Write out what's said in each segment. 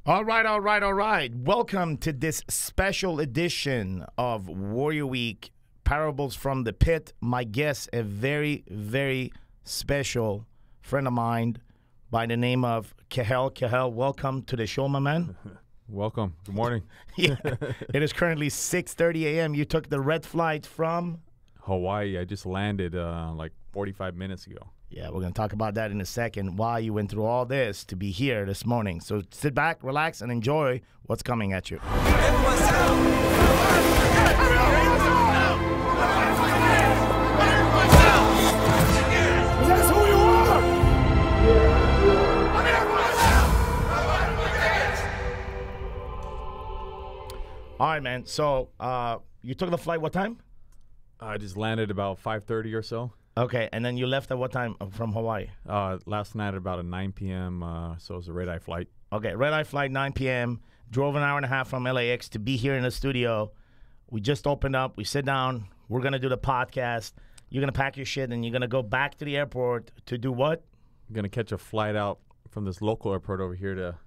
All right, all right, all right. Welcome to this special edition of Warrior Week, Parables from the Pit. My guest, a very, very special friend of mine by the name of Kahel. Kahel, welcome to the show, my man. Welcome. Good morning. Yeah. It is currently 6:30 a.m. You took the red flight from? Hawaii. I just landed like 45 minutes ago. Yeah, we're going to talk about that in a second, why you went through all this to be here this morning. So sit back, relax, and enjoy what's coming at you. That's who you are! All right, man. So you took the flight what time? I just landed about 5:30 or so. Okay, and then you left at what time from Hawaii? Last night at about a 9 p.m., so it was a red-eye flight. Okay, red-eye flight, 9 p.m., drove an hour and a half from LAX to be here in the studio. We just opened up. We sit down. We're going to do the podcast. You're going to pack your shit, and you're going to go back to the airport to do what? I'm going to catch a flight out from this local airport over here to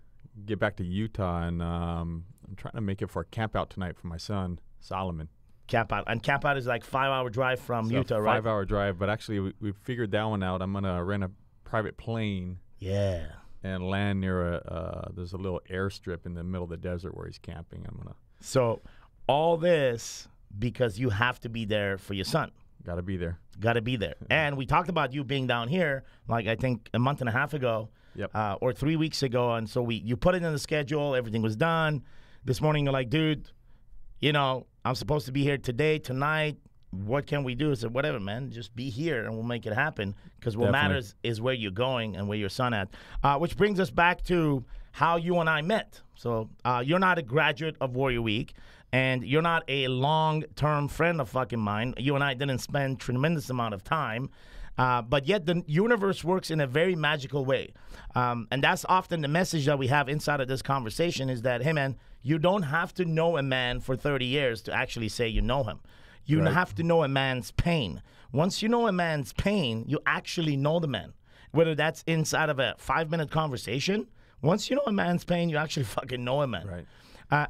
get back to Utah, and I'm trying to make it for a camp out tonight for my son, Solomon. Camp out. And camp out is like 5-hour drive from Utah, right? 5-hour drive, but actually we figured that one out. I'm going to rent a private plane. Yeah. And land near there's a little airstrip in the middle of the desert where he's camping. So all this because you have to be there for your son. Got to be there. Got to be there. And we talked about you being down here, like I think a month and a half ago. Yep. Or 3 weeks ago. And so you put it in the schedule. Everything was done. This morning you're like, dude, you know, I'm supposed to be here today, tonight. What can we do? I said, whatever, man. Just be here and we'll make it happen. Because what matters is where you're going and where your son at. Which brings us back to how you and I met. So you're not a graduate of Warrior Week. And you're not a long-term friend of fucking mine. You and I didn't spend tremendous amount of time. But yet the universe works in a very magical way. And that's often the message that we have inside of this conversation is that, hey, man, you don't have to know a man for 30 years to actually say you know him. You have to know a man's pain. Once you know a man's pain, you actually know the man. Whether that's inside of a 5-minute conversation, once you know a man's pain, you actually fucking know a man. Right.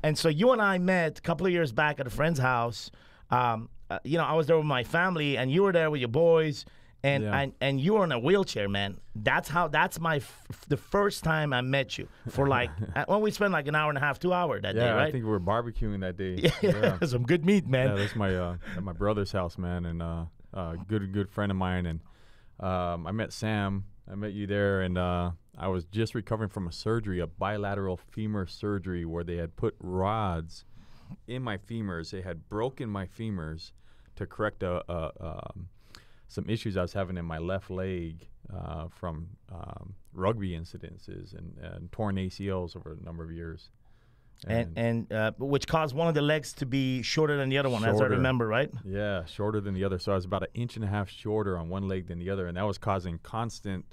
And so you and I met a couple of years back at a friend's house. You know, I was there with my family, and you were there with your boys. And you were in a wheelchair, man. That's the first time I met you for like well, we spent like an hour and a half, 2 hours that day, right? I think we were barbecuing that day. Yeah. Some good meat, man. Yeah, that's my at my brother's house, man, and good friend of mine. And I met Sam. I met you there, and I was just recovering from a bilateral femur surgery, where they had put rods in my femurs. They had broken my femurs to correct some issues I was having in my left leg from rugby incidences and torn ACLs over a number of years. And which caused one of the legs to be shorter than the other one, as I remember, right? Yeah, shorter than the other. So I was about 1.5 inches shorter on one leg than the other, and that was causing constant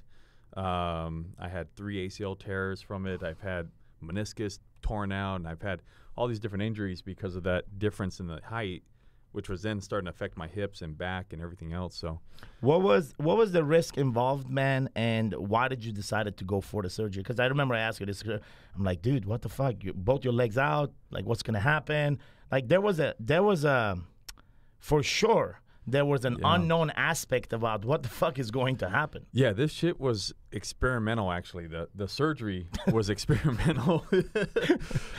I had 3 ACL tears from it. I've had meniscus torn out, and I've had all these different injuries because of that difference in the height, which was then starting to affect my hips and back and everything else. So, what was the risk involved, man? And why did you decide to go for the surgery? Because I remember I asked you this. I'm like, dude, what the fuck? Both your legs out. Like, what's gonna happen? Like, there was a, for sure, there was an unknown aspect about what the fuck is going to happen. Yeah, this shit was experimental. Actually, the surgery was experimental.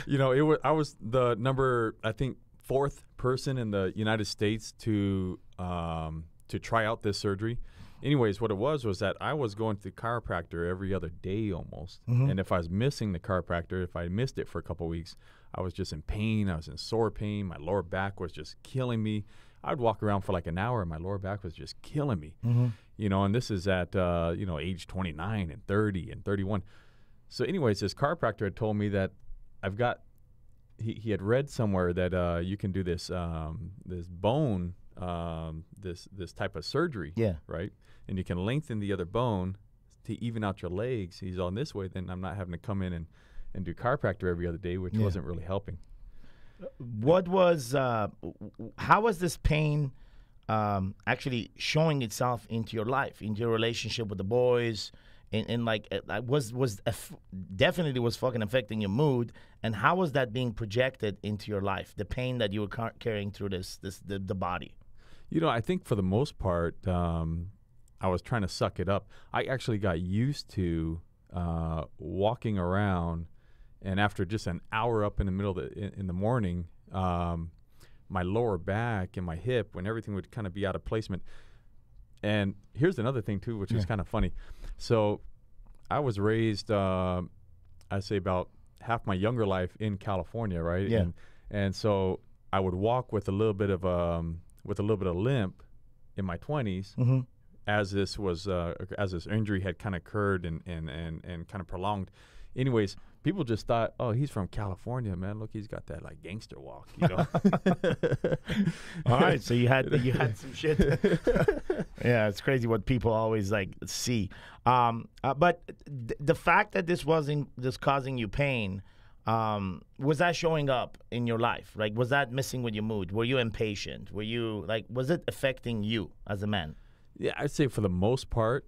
You know, I was the number, I think, 4th person in the United States to try out this surgery. Anyways, what it was that I was going to the chiropractor every other day almost. Mm-hmm. And if I was missing the chiropractor, if I missed it for a couple of weeks, I was just in pain. I was in sore pain. My lower back was just killing me. I would walk around for like an hour and my lower back was just killing me. Mm-hmm. You know, and this is at, age 29 and 30 and 31. So anyways, this chiropractor had told me that he had read somewhere that you can do this this bone this type of surgery, right? And you can lengthen the other bone to even out your legs. He's on this way, then I'm not having to come in and do chiropractor every other day, which wasn't really helping. What was how was this pain actually showing itself into your life, into your relationship with the boys, and like definitely was fucking affecting your mood. And how was that being projected into your life? The pain that you were carrying through the body. You know, I think for the most part, I was trying to suck it up. I actually got used to walking around, and after just an hour up in the middle of in the morning, my lower back and my hip, when everything would kind of be out of placement. And here's another thing too, which is kind of funny. So I was raised, I'd say about half my younger life in California, right? Yeah. And so I would walk with a little bit of limp in my 20s. Mm-hmm. As this injury had kind of occurred and kind of prolonged. Anyways, people just thought, oh, he's from California, man. Look, he's got that like gangster walk, you know. All right, so you had some shit. Yeah, it's crazy what people always like see. But the fact that this wasn't just causing you pain, was that showing up in your life? Like, was that messing with your mood? Were you impatient? Were you like, was it affecting you as a man? Yeah, I'd say for the most part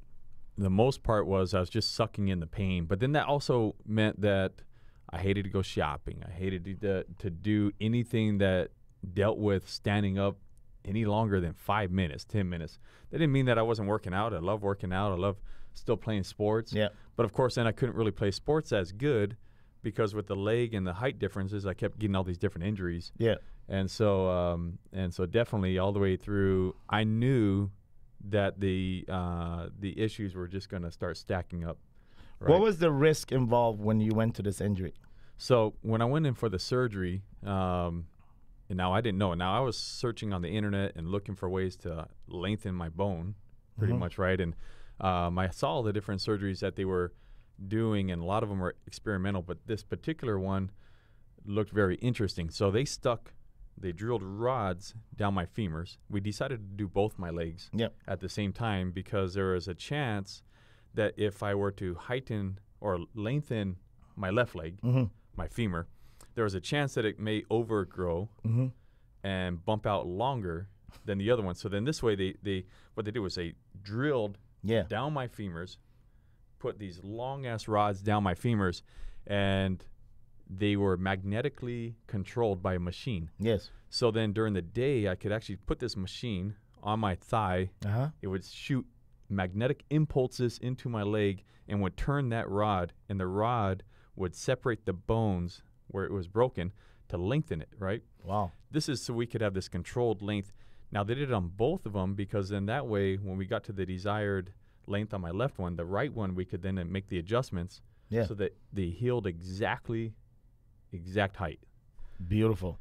was I was just sucking in the pain. But then that also meant that I hated to go shopping. I hated to do anything that dealt with standing up any longer than 5 minutes, 10 minutes. That didn't mean that I wasn't working out. I love working out. I love still playing sports. Yeah. But of course, then I couldn't really play sports as good because with the leg and the height differences, I kept getting all these different injuries. Yeah. And so definitely all the way through, I knew that the issues were just going to start stacking up. Right? What was the risk involved when you went to this injury? So when I went in for the surgery, and now I didn't know. Now I was searching on the internet and looking for ways to lengthen my bone, pretty much, right? And I saw all the different surgeries that they were doing, and a lot of them were experimental. But this particular one looked very interesting. So they drilled rods down my femurs. We decided to do both my legs at the same time because there was a chance that if I were to heighten or lengthen my left leg, my femur, there was a chance that it may overgrow and bump out longer than the other one. So then this way, what they did was they drilled down my femurs, put these long-ass rods down my femurs, and they were magnetically controlled by a machine. Yes. So then during the day, I could actually put this machine on my thigh. It would shoot magnetic impulses into my leg and would turn that rod, and the rod would separate the bones where it was broken to lengthen it, right? Wow. This is so we could have this controlled length. Now, they did it on both of them because then that way, when we got to the desired length on my left one, the right one, we could then make the adjustments so that they healed exact height. Beautiful.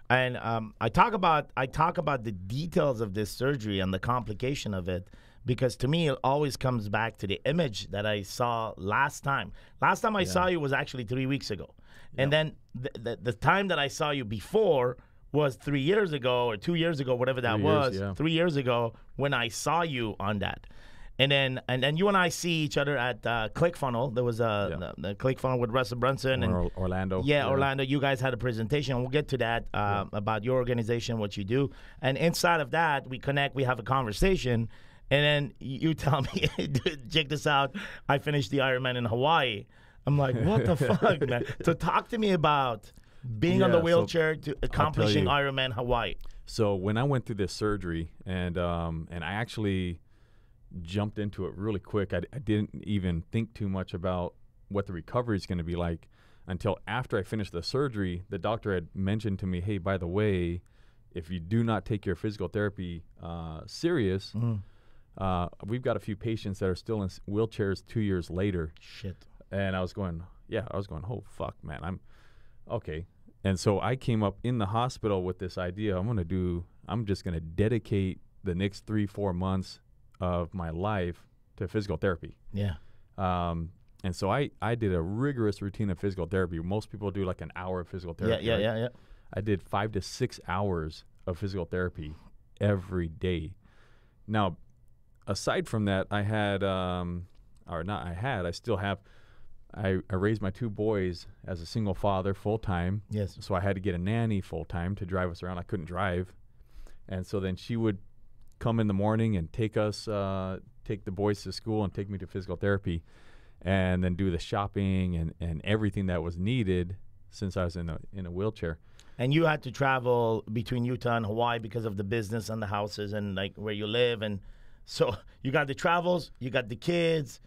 And I talk about the details of this surgery and the complication of it because to me it always comes back to the image that I saw last time. Last time I saw you was actually 3 weeks ago. And then the time that I saw you before was 3 years ago or 2 years ago, whatever that was. 3 years ago when I saw you on that. And then you and I see each other at ClickFunnels. There was the ClickFunnels with Russell Brunson and Orlando. Yeah, Orlando. You guys had a presentation. We'll get to that about your organization, what you do. And inside of that, we connect. We have a conversation. And then you tell me, dude, check this out. I finished the Ironman in Hawaii. I'm like, what the fuck, man? So talk to me about being on the wheelchair to accomplishing Ironman Hawaii. So when I went through this surgery, and I actually jumped into it really quick. I didn't even think too much about what the recovery is going to be like until after I finished the surgery. The doctor had mentioned to me, hey, by the way, if you do not take your physical therapy serious, we've got a few patients that are still in wheelchairs 2 years later. Shit. And I was going, oh, fuck, man, I'm okay. And so I came up in the hospital with this idea. I'm just going to dedicate the next 3-4 months of my life to physical therapy. Yeah. And so I did a rigorous routine of physical therapy. Most people do like an hour of physical therapy. Yeah. I did 5 to 6 hours of physical therapy every day. Now, aside from that, I still have, I raised my 2 boys as a single father full-time. Yes. So I had to get a nanny full-time to drive us around. I couldn't drive. And so then she would come in the morning and take us to take the boys to school and take me to physical therapy, and then do the shopping and everything that was needed since I was in a wheelchair. And you had to travel between Utah and Hawaii because of the business and the houses and like where you live. And so you got the travels, you got the kids.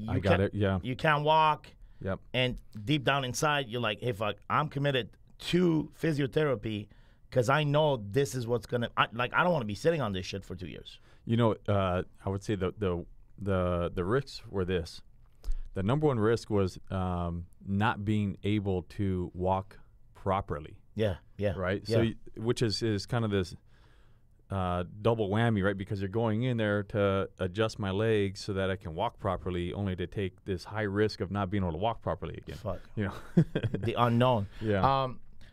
I got it, yeah. You can't walk. Yep. And deep down inside, you're like, hey, fuck, I'm committed to physiotherapy because I know this is what's going to, I don't want to be sitting on this shit for 2 years. You know, I would say the risks were this. The number one risk was not being able to walk properly. Yeah, yeah. Right? Yeah. So, which is kind of this double whammy, right? Because you're going in there to adjust my legs so that I can walk properly, only to take this high risk of not being able to walk properly again. Fuck. You know? The unknown. Yeah.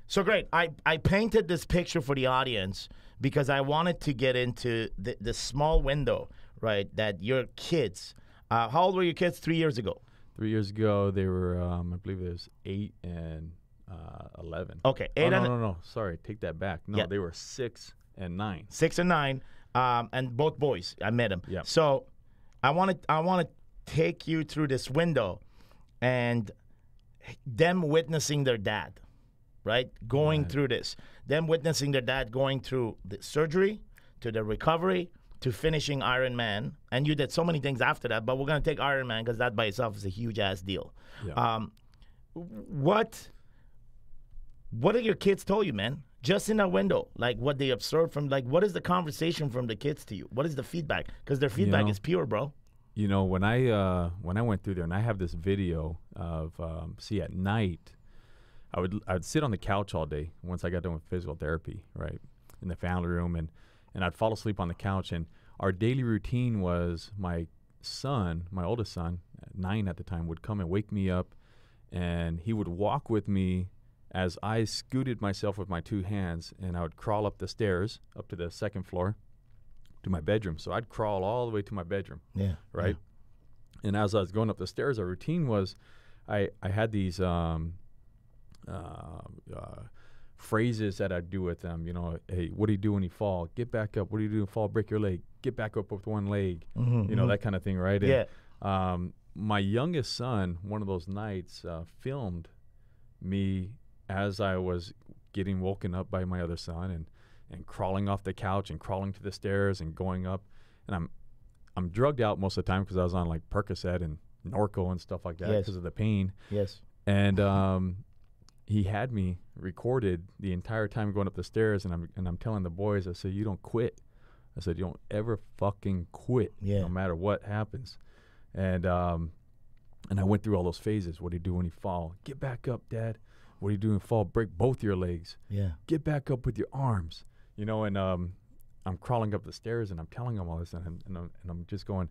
So great. I painted this picture for the audience because I wanted to get into the small window, right, that your kids, how old were your kids 3 years ago? 3 years ago, they were, I believe it was 8 and 11. Okay. No. Sorry, take that back. No, Yeah. they were 6 and 9. 6 and 9, and both boys. I met them. Yeah. So I want to take you through this window and them witnessing their dad, right? Going through this. Them witnessing their dad going through the surgery, to the recovery, to finishing Ironman. And you did so many things after that, but we're going to take Ironman because that by itself is a huge-ass deal. Yeah. What are your kids told you, man? Just in that window, like what they observed from, like, what is the conversation from the kids to you? What is the feedback? Because their feedback is pure, bro. You know, when I went through there, and I have this video of, at night, I would sit on the couch all day once I got done with physical therapy, right, in the family room, and I'd fall asleep on the couch. And our daily routine was my son, my oldest son, 9 at the time, would come and wake me up, and he would walk with me as I scooted myself with my 2 hands, and I would crawl up the stairs up to the 2nd floor to my bedroom. So I'd crawl all the way to my bedroom. Yeah. Right. Yeah. And as I was going up the stairs, our routine was I had these phrases that I'd do with them. You know, hey, what do you do when you fall? Get back up. What do you do when you fall? Break your leg. Get back up with one leg. You know, that kind of thing, right? Yeah. And, my youngest son, one of those nights, filmed me as I was getting woken up by my other son and crawling off the couch and crawling to the stairs and going up. And I'm drugged out most of the time because I was on like Percocet and Norco and stuff like that because of the pain. Yes. And he had me recorded the entire time going up the stairs, and I'm telling the boys, I said, you don't quit. I said, you don't ever fucking quit, no matter what happens. And I went through all those phases. What do you do when you fall? Get back up, Dad. What do you do when you fall? Break both your legs. Yeah. Get back up with your arms. You know, and I'm crawling up the stairs, and I'm telling them all this, and I'm just going.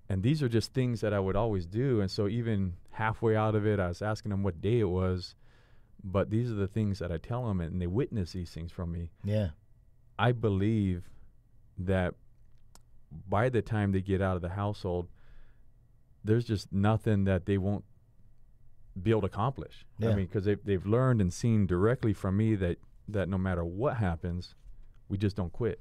And these are just things that I would always do. And so even halfway out of it, I was asking them what day it was. But these are the things that I tell them, and they witness these things from me. Yeah. I believe that by the time they get out of the household, there's just nothing that they won't be able to accomplish. Yeah. I mean, because they've learned and seen directly from me that no matter what happens, we just don't quit.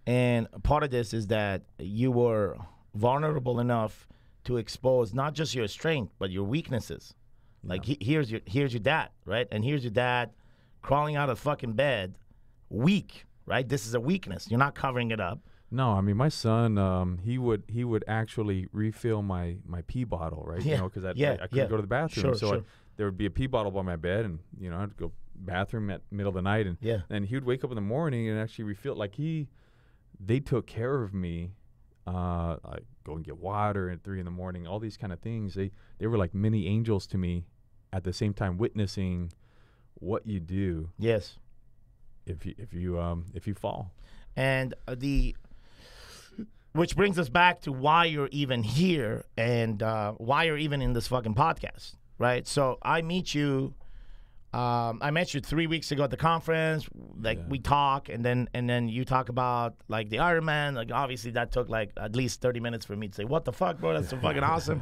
And part of this is that you were vulnerable enough to expose not just your strength, but your weaknesses. Like, here's your dad, right? And here's your dad crawling out of fucking bed, weak, right? This is a weakness. You're not covering it up. No, I mean, my son, he would actually refill my pee bottle, right? Yeah. You know, because I couldn't go to the bathroom. Sure. There would be a pee bottle by my bed, and, you know, I'd go bathroom at middle of the night. And he would wake up in the morning and actually refill. Like, they took care of me. I go and get water at 3 a.m, all these kind of things. They were like mini angels to me, at the same time witnessing what you do. Yes. If you fall. And which brings us back to why you're even here and why you're even in this fucking podcast, right? So I met you 3 weeks ago at the conference. Like, we talk, and then you talk about like the Ironman. Like, obviously that took like at least 30 minutes for me to say, what the fuck, bro? That's so fucking awesome.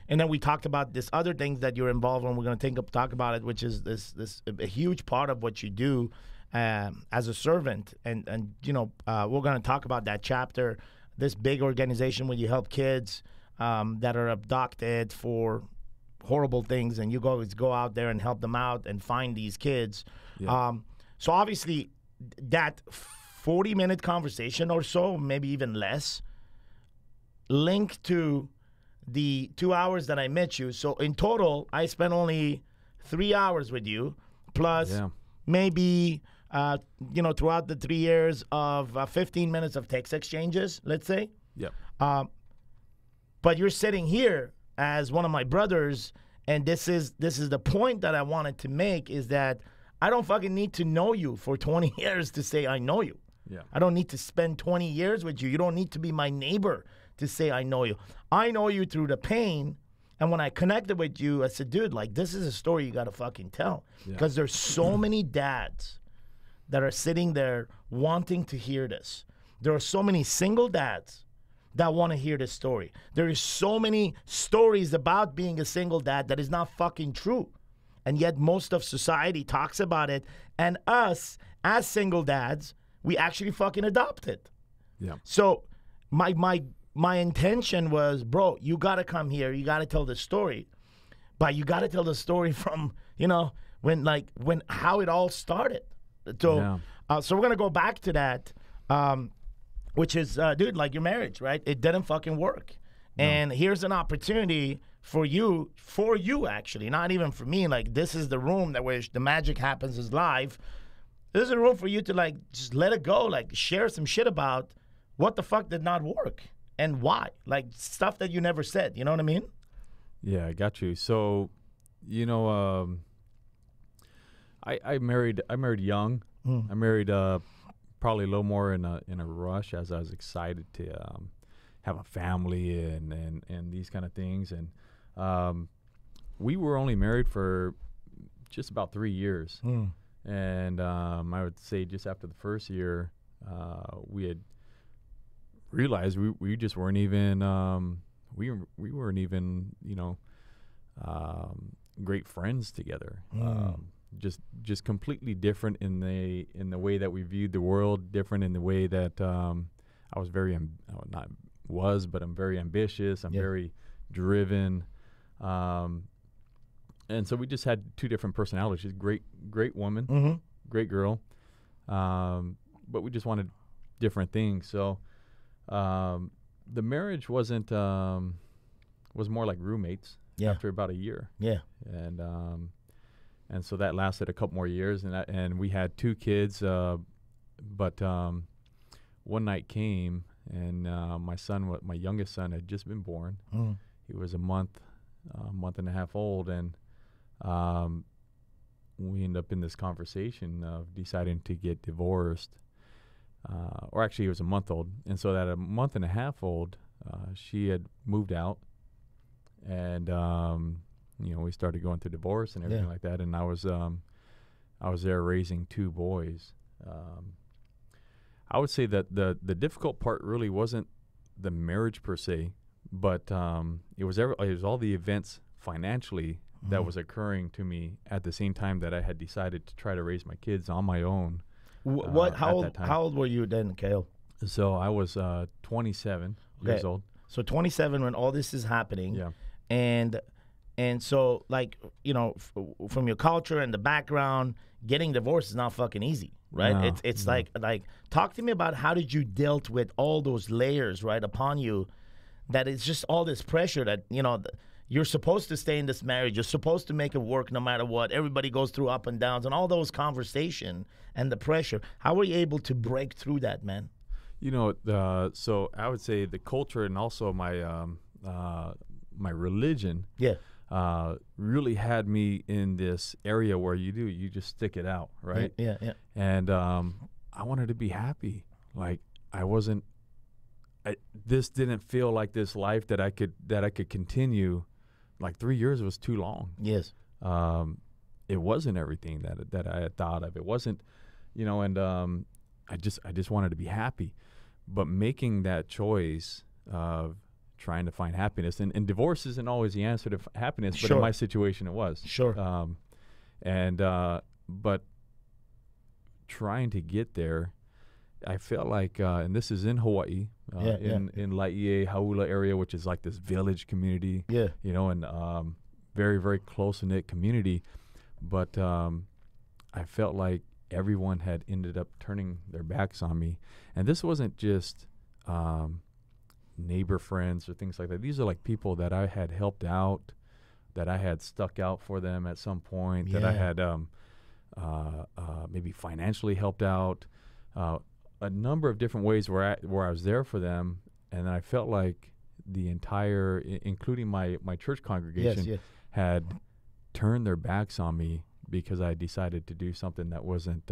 And then we talked about this other things that you're involved in. We're going to talk about it, which is this a huge part of what you do as a servant. And you know, we're going to talk about that chapter this big organization where you help kids that are abducted for horrible things, and you go out there and help them out and find these kids. Yeah. So obviously, that 40-minute conversation or so, maybe even less, linked to the 2 hours that I met you. So in total, I spent only 3 hours with you, plus maybe throughout the 3 years of 15 minutes of text exchanges, let's say. Yep. But you're sitting here as one of my brothers, and this is the point that I wanted to make, is that I don't fucking need to know you for 20 years to say I know you. Yeah. I don't need to spend 20 years with you. You don't need to be my neighbor to say I know you. I know you through the pain, and when I connected with you, I said, dude, like, this is a story you got to fucking tell. Because there's so many dads that are sitting there wanting to hear this. There are so many single dads that want to hear this story. There is so many stories about being a single dad that is not fucking true. And yet most of society talks about it. And us, as single dads, we actually fucking adopt it. Yeah. So my intention was, bro, you got to come here. You got to tell the story. But you got to tell the story from, when how it all started. So, so we're going to go back to that, which is, dude, like your marriage, right? It didn't fucking work. No. And here's an opportunity for you actually, not even for me. Like, this is the room where the magic happens is live. This is a room for you to, like, just let it go, like, share some shit about what the fuck did not work and why. Like, stuff that you never said, you know what I mean? Yeah, I got you. So, I married young. I married probably a little more in a rush, as I was excited to have a family and these kind of things. And we were only married for just about 3 years. And I would say just after the first year, we had realized we just weren't even we weren't even great friends together. Just completely different in the way that we viewed the world, different in the way that I was very I'm very ambitious. I'm very driven. And so we just had two different personalities. She's a great woman, great girl. But we just wanted different things. So the marriage was more like roommates after about a year. Yeah. And so that lasted a couple more years, and we had 2 kids. But one night came, and my youngest son had just been born. He was a month and a half old, and we ended up in this conversation of deciding to get divorced. Or actually, he was a month old, and so at a month and a half old, she had moved out, and we started going through divorce and everything like that. And I was there raising 2 boys. I would say that the difficult part really wasn't the marriage per se, but it was all the events financially that was occurring to me at the same time that I had decided to try to raise my kids on my own. How old were you then, Kale? So I was 27 years old. So 27 when all this is happening. Yeah. And so, like, from your culture and the background, getting divorced is not fucking easy, right? No, it's like talk to me about how did you dealt with all those layers, right, upon you, that it's just all this pressure that, you're supposed to stay in this marriage. You're supposed to make it work no matter what. Everybody goes through up and downs and all those conversation and the pressure. How were you able to break through that, man? So I would say the culture and also my my religion really had me in this area where you just stick it out, right? Yeah. And I wanted to be happy. Like this didn't feel like this life that I could continue. Like 3 years was too long. Yes. It wasn't everything that I had thought of. It wasn't, and I just wanted to be happy. But making that choice of trying to find happiness, and divorce isn't always the answer to happiness, but in my situation it was. Sure. But trying to get there, I felt like, and this is in Hawaii, in Laie, Haula area, which is like this village community, Yeah. you know, and very, very close-knit community. But I felt like everyone had ended up turning their backs on me. And this wasn't just neighbor friends or things like that. These are like people that I had helped out, that I had stuck out for them at some point, that I had maybe financially helped out, a number of different ways where I was there for them. And I felt like the entire, including my church congregation, had turned their backs on me because I decided to do something that wasn't,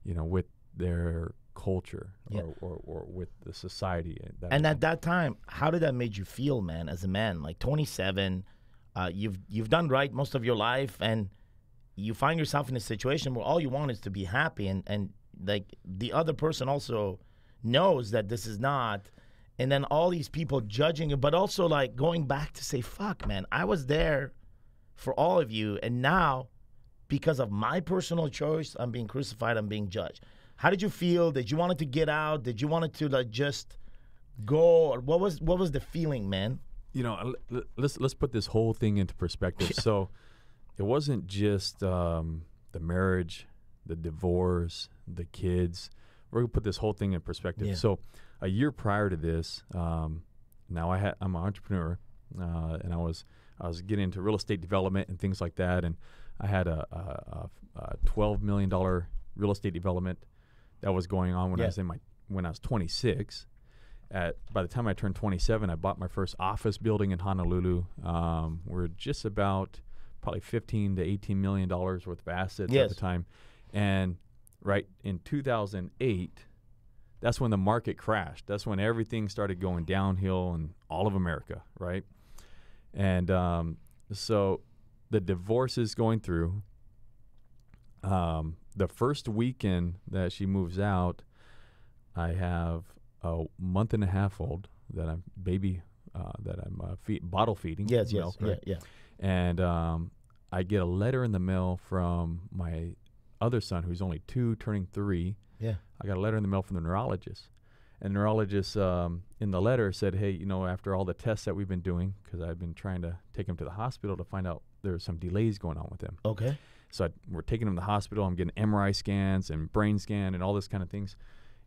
with their culture or with the society. And at that time, how did that make you feel, man, as a man? Like 27, you've done right most of your life, and you find yourself in a situation where all you want is to be happy, and like the other person also knows that this is not, and then all these people judging you, but also like going back to say, fuck, man, I was there for all of you, and now because of my personal choice, I'm being crucified, I'm being judged. How did you feel? Did you want to get out? Did you want to like just go? Or what was the feeling, man? Let's put this whole thing into perspective. So it wasn't just the marriage, the divorce, the kids. We're gonna put this whole thing in perspective. Yeah. So a year prior to this, I'm an entrepreneur, and I was getting into real estate development and things like that, and I had a $12 million real estate development that was going on when I was 26. By the time I turned 27, I bought my first office building in Honolulu. We're just about probably $15 to $18 million worth of assets at the time. And right in 2008, that's when the market crashed. That's when everything started going downhill in all of America, right? And so the divorce is going through. The first weekend that she moves out, I have a month and a half old that I'm bottle feeding. Milk, right? And I get a letter in the mail from my other son, who's only 2, turning 3. Yeah. I got a letter in the mail from the neurologist. And the neurologist in the letter said, hey, after all the tests that we've been doing, because I've been trying to take him to the hospital to find out there's some delays going on with him. Okay. So we're taking him to the hospital. I'm getting MRI scans and brain scan and all this kind of things.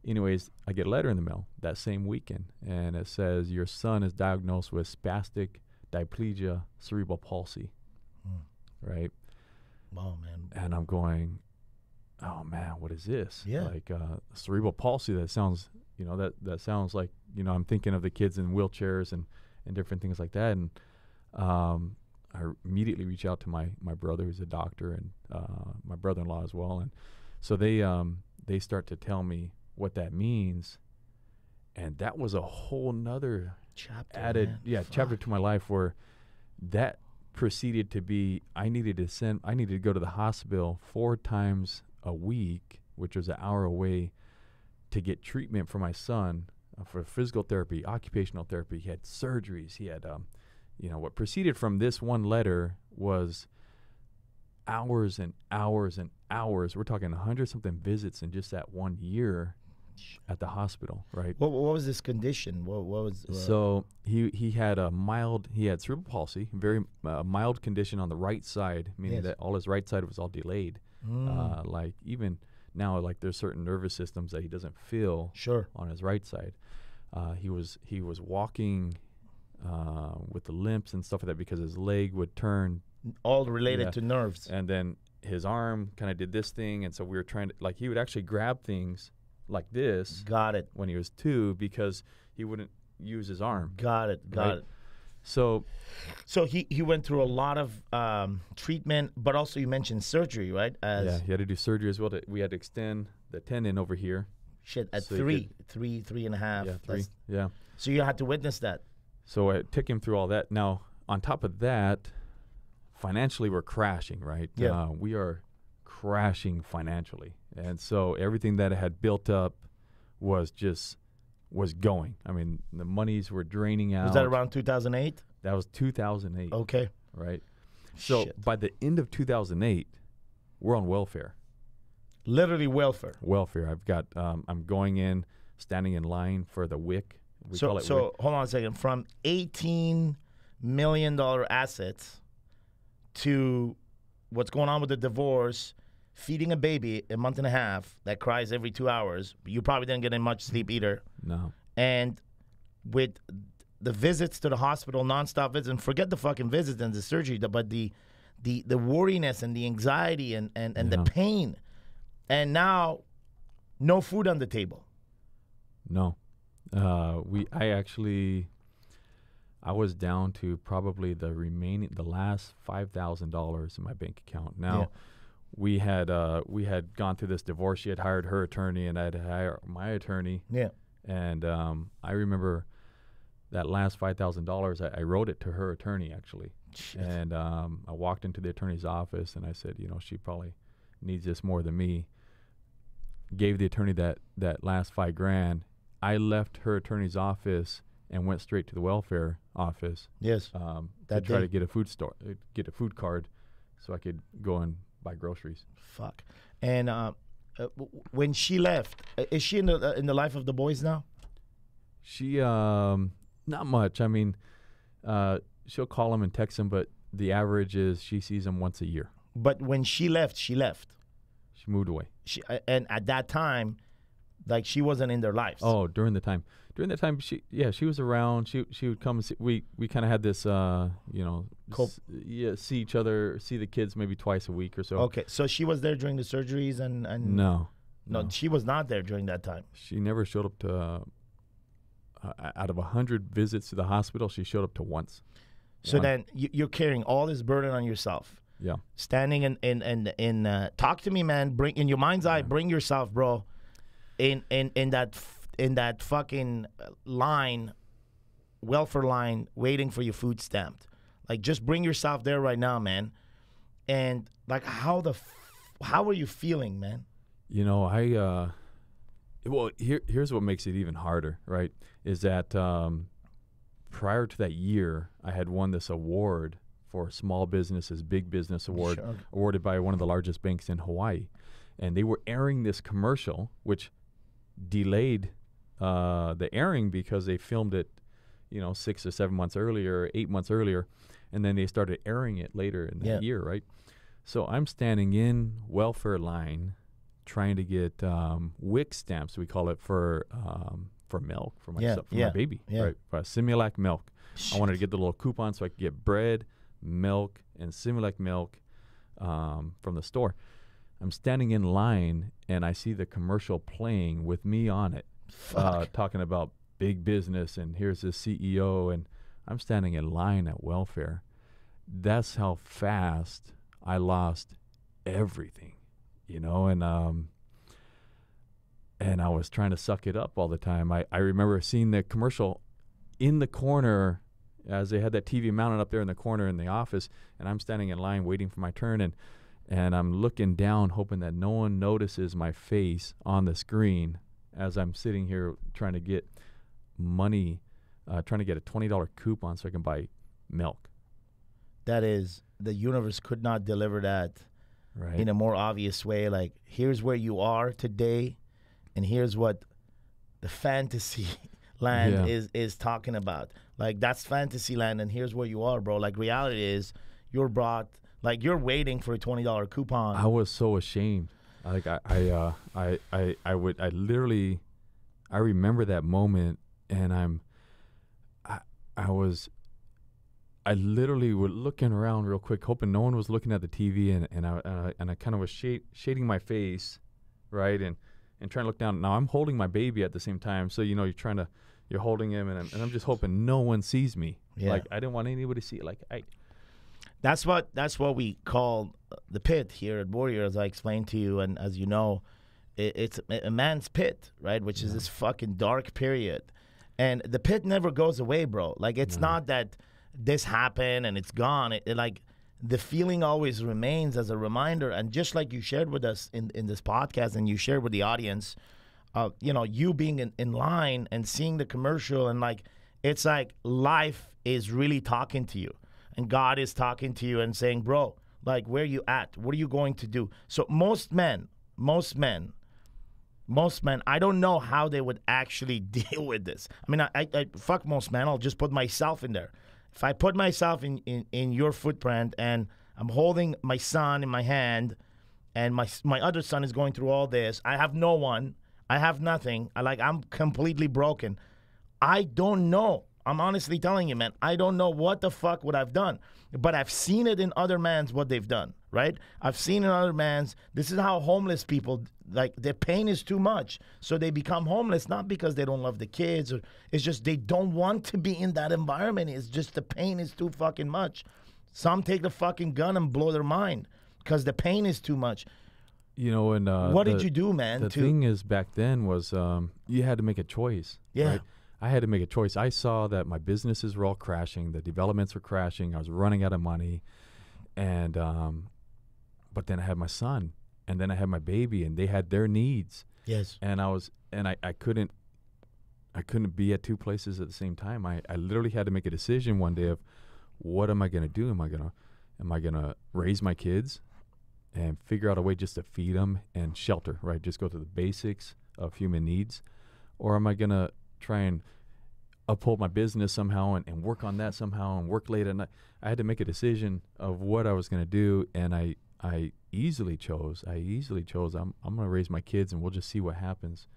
Anyways, I get a letter in the mail that same weekend, and it says, your son is diagnosed with spastic diplegia cerebral palsy. Right? Oh, man. And I'm going, oh, man, what is this? Yeah. Like cerebral palsy, that sounds, that sounds like, I'm thinking of the kids in wheelchairs and different things like that. And I immediately reach out to my brother, who's a doctor, and my brother-in-law as well. And so they start to tell me what that means. And that was a whole nother chapter to my life, where that proceeded to be, I needed to go to the hospital 4 times a week, which was an hour away, to get treatment for my son, for physical therapy, occupational therapy. He had surgeries. He had, what proceeded from this one letter was hours and hours and hours. We're talking 100-something visits in just that 1 year at the hospital, right? What was this condition? What was? So he had cerebral palsy, very mild condition on the right side, meaning that all his right side was all delayed. Like even now, like there's certain nervous systems that he doesn't feel on his right side. He was walking with the limps and stuff like that because his leg would turn. All related to nerves. And then his arm kind of did this thing, and so we were trying to, like, he would actually grab things like this. Got it. When he was 2, because he wouldn't use his arm. Got it. So he went through a lot of treatment, but also you mentioned surgery, right? He had to do surgery as well. We had to extend the tendon over here. At so 3 and a half. Yeah, 3. Yeah. So you had to witness that. So I took him through all that. Now, on top of that, financially we're crashing, right? Yeah. We are crashing financially. And so everything that had built up was going. I mean, the monies were draining out. Was that around 2008? That was 2008. Okay. Right. So by the end of 2008, we're on welfare. Literally welfare. Welfare. I've got. I'm going in, standing in line for the WIC. We call it So WIC. hold on a second. From $18 million assets to what's going on with the divorce, feeding a baby a month and a half that cries every 2 hours. You probably didn't get in much sleep either. No. And with the visits to the hospital, nonstop visits, and forget the fucking visits and the surgery, but the worriness and the anxiety and the pain. And now, no food on the table. No. I was down to probably the last $5,000 in my bank account. Now, we had gone through this divorce. She had hired her attorney, and I had hired my attorney. Yeah. And I remember that last $5,000. I wrote it to her attorney actually. Shit. And I walked into the attorney's office, and I said, she probably needs this more than me. Gave the attorney that last $5,000. I left her attorney's office and went straight to the welfare office. Yes. To try to get a food card, so I could go and buy groceries. Fuck. And when she left, is she in the life of the boys now? She not much. I mean, she'll call them and text them, but the average is she sees them once a year. But when she left. She moved away. And at that time, like, she wasn't in their lives. Oh, during the time, she was around. She would come and see. We kind of had this, see each other, see the kids maybe twice a week or so. Okay, so she was there during the surgeries and No, she was not there during that time. She never showed up to. Out of 100 visits to the hospital, she showed up to once. So then you're carrying all this burden on yourself. Yeah. Standing in talk to me, man. Bring in your mind's eye. Bring yourself, bro. In that fucking line, welfare line, waiting for your food stamped. Like, just bring yourself there right now, man. And like, how are you feeling, man? Here's what makes it even harder, right? Is that prior to that year, I had won this award for Small Businesses, Big Business Award, Sure. awarded by one of the largest banks in Hawaii. And they were airing this commercial, which delayed the airing because they filmed it, 6 or 7 months earlier, 8 months earlier, and then they started airing it later in that year, right? So I'm standing in welfare line, trying to get WIC stamps, we call it, for milk for myself, for my baby, right? For Similac milk. Shit. I wanted to get the little coupon so I could get bread, milk, and Similac milk from the store. I'm standing in line, and I see the commercial playing with me on it, talking about big business, and here's the CEO, and I'm standing in line at welfare. That's how fast I lost everything, and I was trying to suck it up all the time. I remember seeing the commercial in the corner as they had that TV mounted up there in the corner in the office, and I'm standing in line waiting for my turn, and I'm looking down hoping that no one notices my face on the screen as I'm sitting here trying to get money, trying to get a $20 coupon so I can buy milk. That is, the universe could not deliver that in a more obvious way. Like, here's where you are today, and here's what the fantasy land is talking about. Like, that's fantasy land, and here's where you are, bro. Like, reality is you're waiting for a $20 coupon. I was so ashamed. Like, I remember that moment, and I literally was looking around real quick, hoping no one was looking at the TV, and I kind of was shading my face, right, and trying to look down. Now I'm holding my baby at the same time, so you're holding him, and I'm just hoping no one sees me. Yeah. Like, I didn't want anybody to see it. Like, That's what we call the pit here at Warrior, as I explained to you, and as you know, it's a man's pit, right? Which is this fucking dark period, and the pit never goes away, bro. Like, it's not that this happened and it's gone. It like, the feeling always remains as a reminder, and just like you shared with us in this podcast, and you shared with the audience, you being in line and seeing the commercial, and like, it's like life is really talking to you. And God is talking to you and saying, bro, like, where you at? What are you going to do? So most men, most men, I don't know how they would actually deal with this. I mean, I fuck most men. I'll just put myself in there. If I put myself in your footprint and I'm holding my son in my hand and my other son is going through all this, I have no one. I have nothing. I'm completely broken. I don't know. I'm honestly telling you, man, I don't know what the fuck would I've done. But I've seen it in other mans what they've done, right? I've seen in other mans, this is how homeless people, their pain is too much. So they become homeless, not because they don't love the kids. It's just they don't want to be in that environment. It's just the pain is too fucking much. Some take the fucking gun and blow their mind because the pain is too much. You know, and what did you do, man? The thing is, back then was you had to make a choice. Yeah. Right? I had to make a choice. I saw that my businesses were all crashing. The developments were crashing. I was running out of money. And but then I had my son. And then I had my baby. And they had their needs. Yes. And I couldn't be at two places at the same time. I literally had to make a decision one day of what am I going to do? Am I gonna raise my kids and figure out a way just to feed them and shelter, right? Just go to the basics of human needs. Or am I going to try and uphold my business somehow and work on that somehow and work late at night? I had to make a decision of what I was going to do, and I easily chose. I'm going to raise my kids, and we'll just see what happens.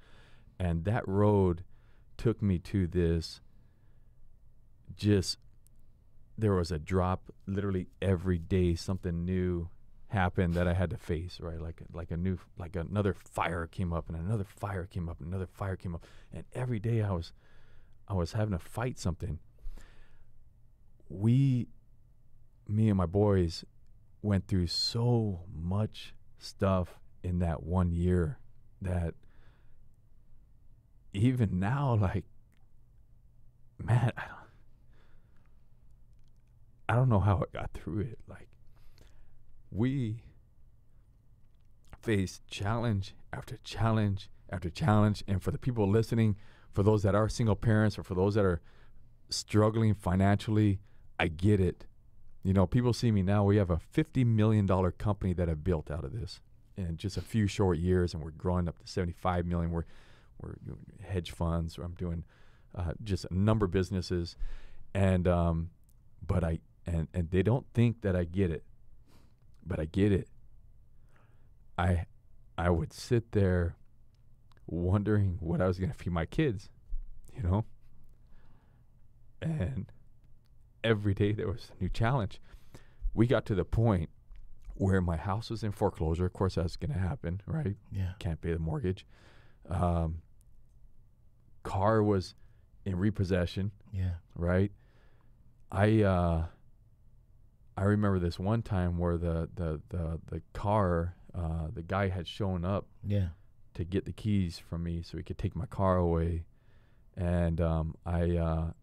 And that road took me to this. Just there was a drop literally every day. Something new happened that I had to face, right? Like another fire came up and another fire came up and another fire came up, and every day I was having to fight something. Me and my boys went through so much stuff in that 1 year that even now, like, man, I don't know how I got through it. Like, we face challenge after challenge after challenge. And for the people listening, for those that are single parents or for those that are struggling financially, I get it. You know, people see me now. We have a $50 million company that I've built out of this in just a few short years, and we're growing up to $75 million. We're doing hedge funds. I'm doing just a number of businesses, and they don't think that I get it. But I get it. I would sit there wondering what I was going to feed my kids, you know? And every day there was a new challenge. We got to the point where my house was in foreclosure. Of course, that's going to happen, right? Yeah. Can't pay the mortgage. Car was in repossession. Yeah. Right? I remember this one time where the car, the guy had shown up to get the keys from me so he could take my car away, and I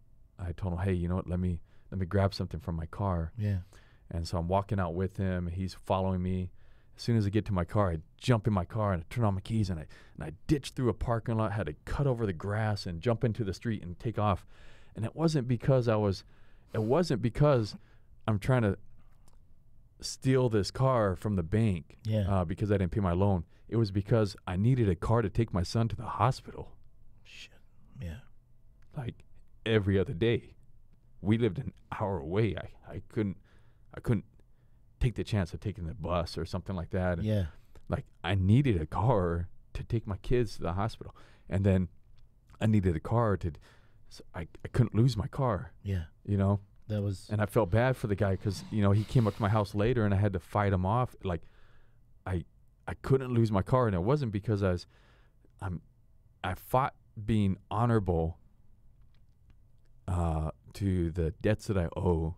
told him, hey, you know what? Let me grab something from my car. Yeah. And so I'm walking out with him. He's following me. As soon as I get to my car, I jump in my car and I turn on my keys and I ditch through a parking lot. Had to cut over the grass and jump into the street and take off. And it wasn't because I'm trying to steal this car from the bank because I didn't pay my loan. It was because I needed a car to take my son to the hospital. Shit. Yeah. Like every other day. We lived an hour away. I couldn't take the chance of taking the bus or something like that. Yeah. Like I needed a car to take my kids to the hospital. And then I needed a car so I couldn't lose my car. Yeah. You know? And I felt bad for the guy because, you know, he came up to my house later and I had to fight him off. Like, I couldn't lose my car, and it wasn't because I fought being honorable to the debts that I owe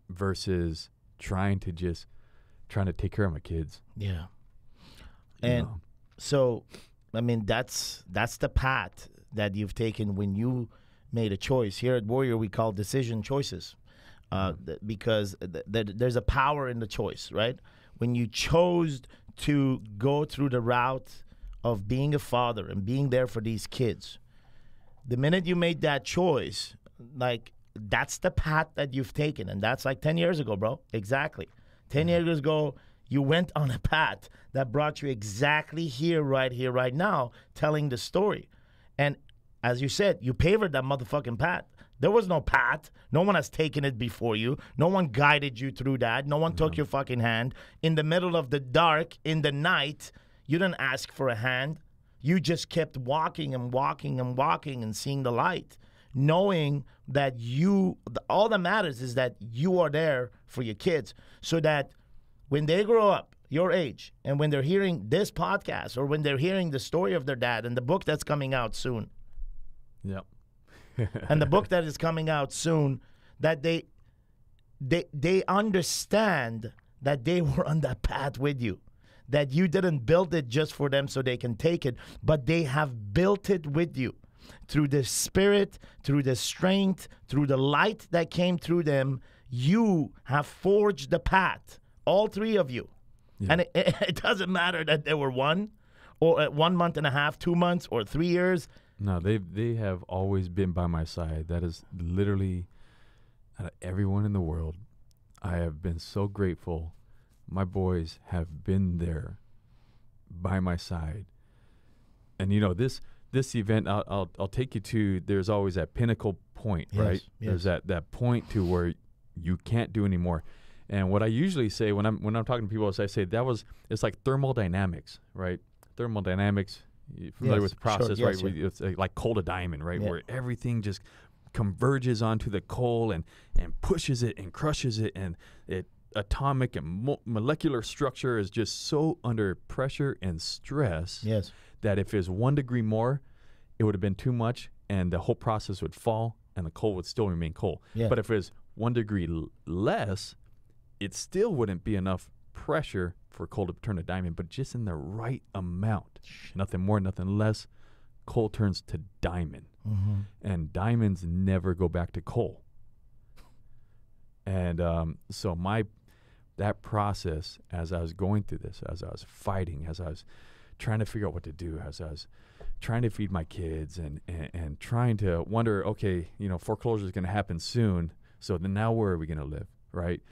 versus trying to take care of my kids. Yeah. And so, I mean, that's the path that you've taken when you made a choice. Here at Warrior, we call decision choices because there's a power in the choice, right? When you chose to go through the route of being a father and being there for these kids, the minute you made that choice, like, that's the path that you've taken. And that's like 10 years ago, bro. Exactly. 10 years ago, You went on a path that brought you exactly here, right now, telling the story. And as you said, you paved that motherfucking path. There was no path. No one has taken it before you. No one guided you through that. No one took your fucking hand. In the middle of the dark, in the night, you didn't ask for a hand. You just kept walking and walking and walking and seeing the light, knowing that all that matters is that you are there for your kids, so that when they grow up your age and when they're hearing this podcast or when they're hearing the story of their dad and the book that's coming out soon, Yep. and the book that is coming out soon, that they understand that they were on that path with you, that you didn't build it just for them so they can take it, but they have built it with you through the spirit, through the strength, through the light that came through them. You have forged the path, all three of you. Yeah. And it doesn't matter that there were 1 or 1 month and a half, 2 months, or 3 years. No, they have always been by my side. That is literally, out of everyone in the world, I have been so grateful. My boys have been there by my side. And you know, this event, I'll take you to, there's always that pinnacle point, yes, right? Yes. There's that point to where you can't do anymore. And what I usually say when I'm talking to people is I say it's like thermodynamics, right? Thermodynamics, you're familiar with the process, sure, right? yes, It's like coal to diamond, right? Yeah. Where everything just converges onto the coal and pushes it and crushes it, and atomic and molecular structure is just so under pressure and stress Yes. that if it's 1 degree more, it would have been too much and the whole process would fall and the coal would still remain coal. Yeah. But if it's 1 degree less, it still wouldn't be enough pressure for coal to turn to diamond, but just in the right amount. Nothing more, nothing less. Coal turns to diamond. Mm-hmm. And diamonds never go back to coal. And so that process, as I was going through this, as I was fighting, as I was trying to figure out what to do, as I was trying to feed my kids and trying to wonder, okay, you know, foreclosure is going to happen soon. So then now where are we going to live, right?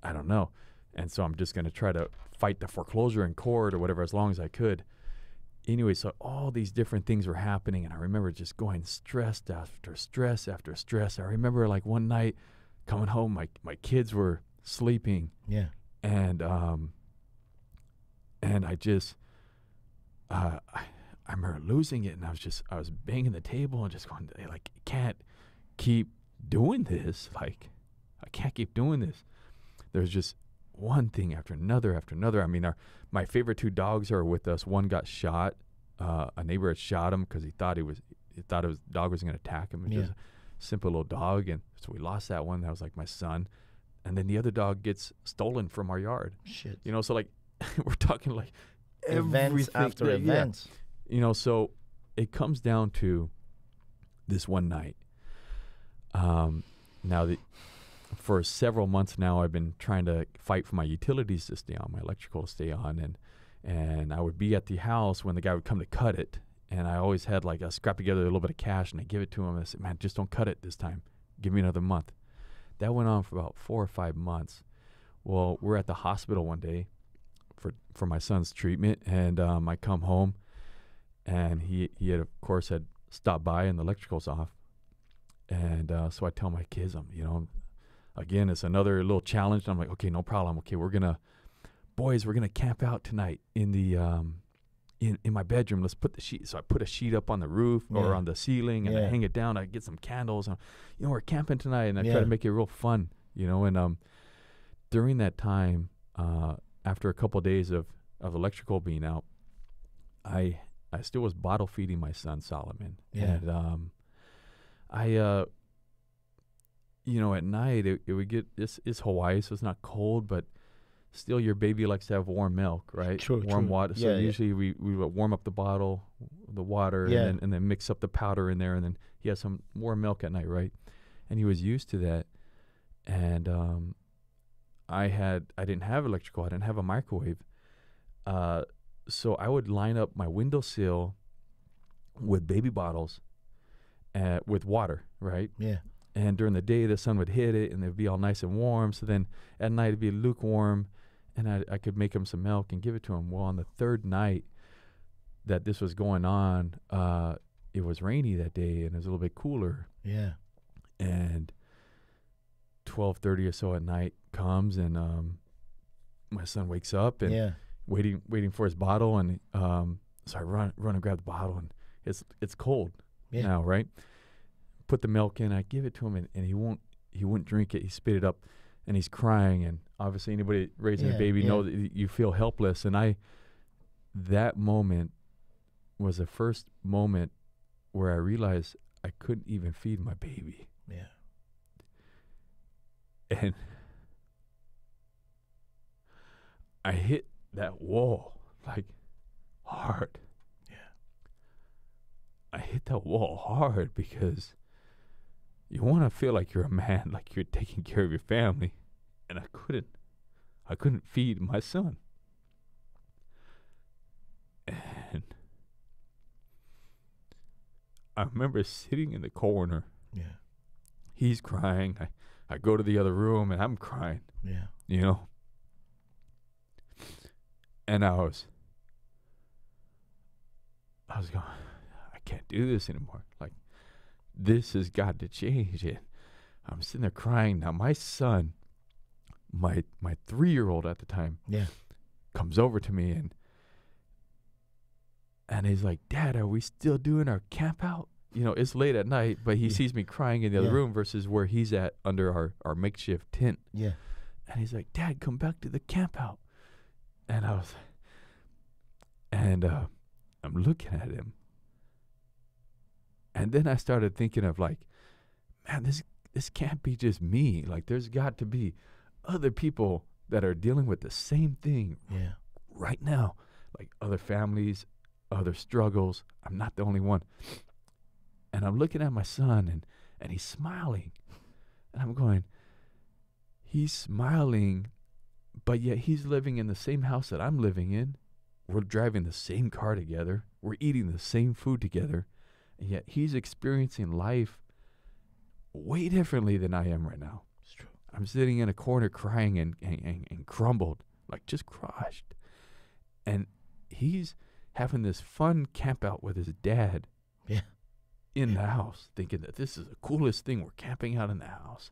I don't know. And so I'm just going to try to fight the foreclosure in court or whatever as long as I could. Anyway, so all these different things were happening, and I remember just going stressed after stress after stress. I remember like one night coming home, my kids were sleeping. Yeah. And I just I remember losing it, and I was banging the table and just going, like, I can't keep doing this. Like, I can't keep doing this. There's just one thing after another after another. I mean, my favorite 2 dogs are with us. One got shot. A neighbor had shot him because he thought his dog was going to attack him. It was just a simple little dog, and so we lost that one. That was like my son. And then the other dog gets stolen from our yard. Shit. You know, so like we're talking like Events after events. You know, so it comes down to this one night. Now for several months now, I've been trying to fight for my utilities to stay on, my electrical to stay on, and I would be at the house when the guy would come to cut it, and I always had like a scrap together a little bit of cash, and I give it to him. And I said, "Man, just don't cut it this time. Give me another month." That went on for about 4 or 5 months. Well, we're at the hospital one day for my son's treatment, and I come home, and he had, of course, had stopped by, and the electrical's off. And so I tell my kids, again, it's another little challenge. And I'm like, okay, no problem. Okay, we're gonna camp out tonight in the in my bedroom. Let's put the sheet. So I put a sheet up on the roof or on the ceiling, and I hang it down. I get some candles. And, we're camping tonight, and I try to make it real fun. And during that time, after a couple of days of electrical being out, I still was bottle feeding my son Solomon. Yeah. And at night it would get, it's Hawaii, so it's not cold, but still your baby likes to have warm milk, right? Warm water. So usually we would warm up the bottle, the water, and then mix up the powder in there, and then he has some warm milk at night, right? And he was used to that. And I didn't have electrical, I didn't have a microwave. So I would line up my windowsill with baby bottles with water, right? Yeah. And during the day, the sun would hit it, and it'd be all nice and warm. So then at night, it'd be lukewarm. and I could make him some milk and give it to him. Well, on the third night that this was going on, it was rainy that day, and it was a little bit cooler. Yeah. And 12:30 or so at night comes, and my son wakes up and waiting for his bottle, and so I run and grab the bottle, and it's cold now, right? Put the milk in, I give it to him, and he wouldn't drink it. He spit it up, and he's crying. And obviously, anybody raising a baby know that you feel helpless. And that moment was the first moment where I realized I couldn't even feed my baby. Yeah. And I hit that wall like hard. Yeah. I hit that wall hard because you want to feel like you're a man, like you're taking care of your family. And I couldn't feed my son. And I remember sitting in the corner. Yeah. He's crying. I go to the other room and I'm crying. Yeah. You know? And I was going, I can't do this anymore. Like, this has got to change. And I'm sitting there crying. Now, my son, my 3-year-old at the time, comes over to me and he's like, Dad, are we still doing our camp out? You know, it's late at night, but he sees me crying in the other room versus where he's at under our makeshift tent. Yeah. And he's like, Dad, come back to the camp out. And I'm looking at him. And then I started thinking of like, man, this can't be just me. Like, there's got to be other people that are dealing with the same thing right now. Like other families, other struggles. I'm not the only one. And I'm looking at my son and he's smiling. And I'm going, he's smiling, but yet he's living in the same house that I'm living in. We're driving the same car together. We're eating the same food together. And yet he's experiencing life way differently than I am right now. It's true. I'm sitting in a corner crying and crumbled, like just crushed. And he's having this fun camp out with his dad in the house, thinking that this is the coolest thing. We're camping out in the house.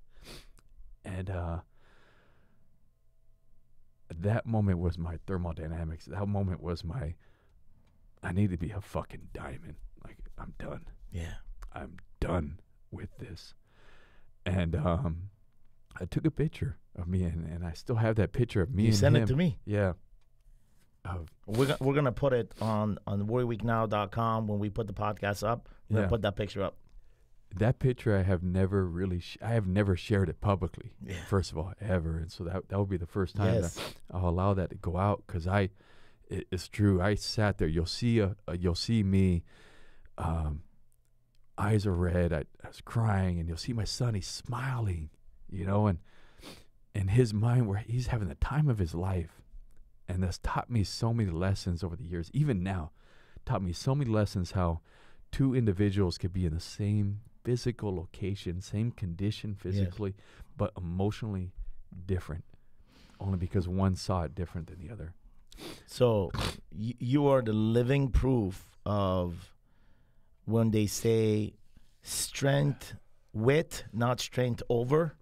And that moment was my thermodynamics. That moment was I need to be a fucking diamond. Like, I'm done. Yeah. I'm done with this. And I took a picture of me, and I still have that picture of me and him. You sent it to me. Yeah. We're going to put it on WarriorWeekNow.com when we put the podcast up. We're going to put that picture up. That picture I have never really I have never shared it publicly, first of all, ever. And so that would be the first time that I'll allow that to go out, because it's true. I sat there. You'll see me. Eyes are red. I was crying, and you'll see my son. He's smiling, you know, and in his mind where he's having the time of his life. And that's taught me so many lessons over the years. Even now, taught me so many lessons how two individuals could be in the same physical location, same condition physically, but emotionally different, only because one saw it different than the other. So you are the living proof of when they say strength with, not strength over,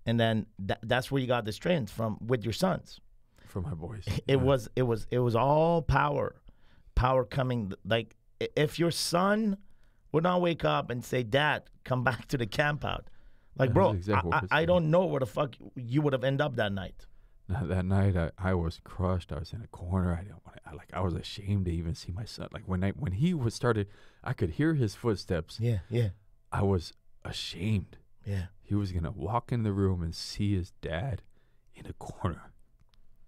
and then that's where you got the strength from with your sons. From my boys. It was all power coming. Like, if your son would not wake up and say, Dad, come back to the camp out. Like, bro, exactly I don't know where the fuck you would have ended up that night. That night, I was crushed. I was in a corner. I was ashamed to even see my son. Like, when he was started, I could hear his footsteps. Yeah. I was ashamed. Yeah. He was going to walk in the room and see his dad in a corner.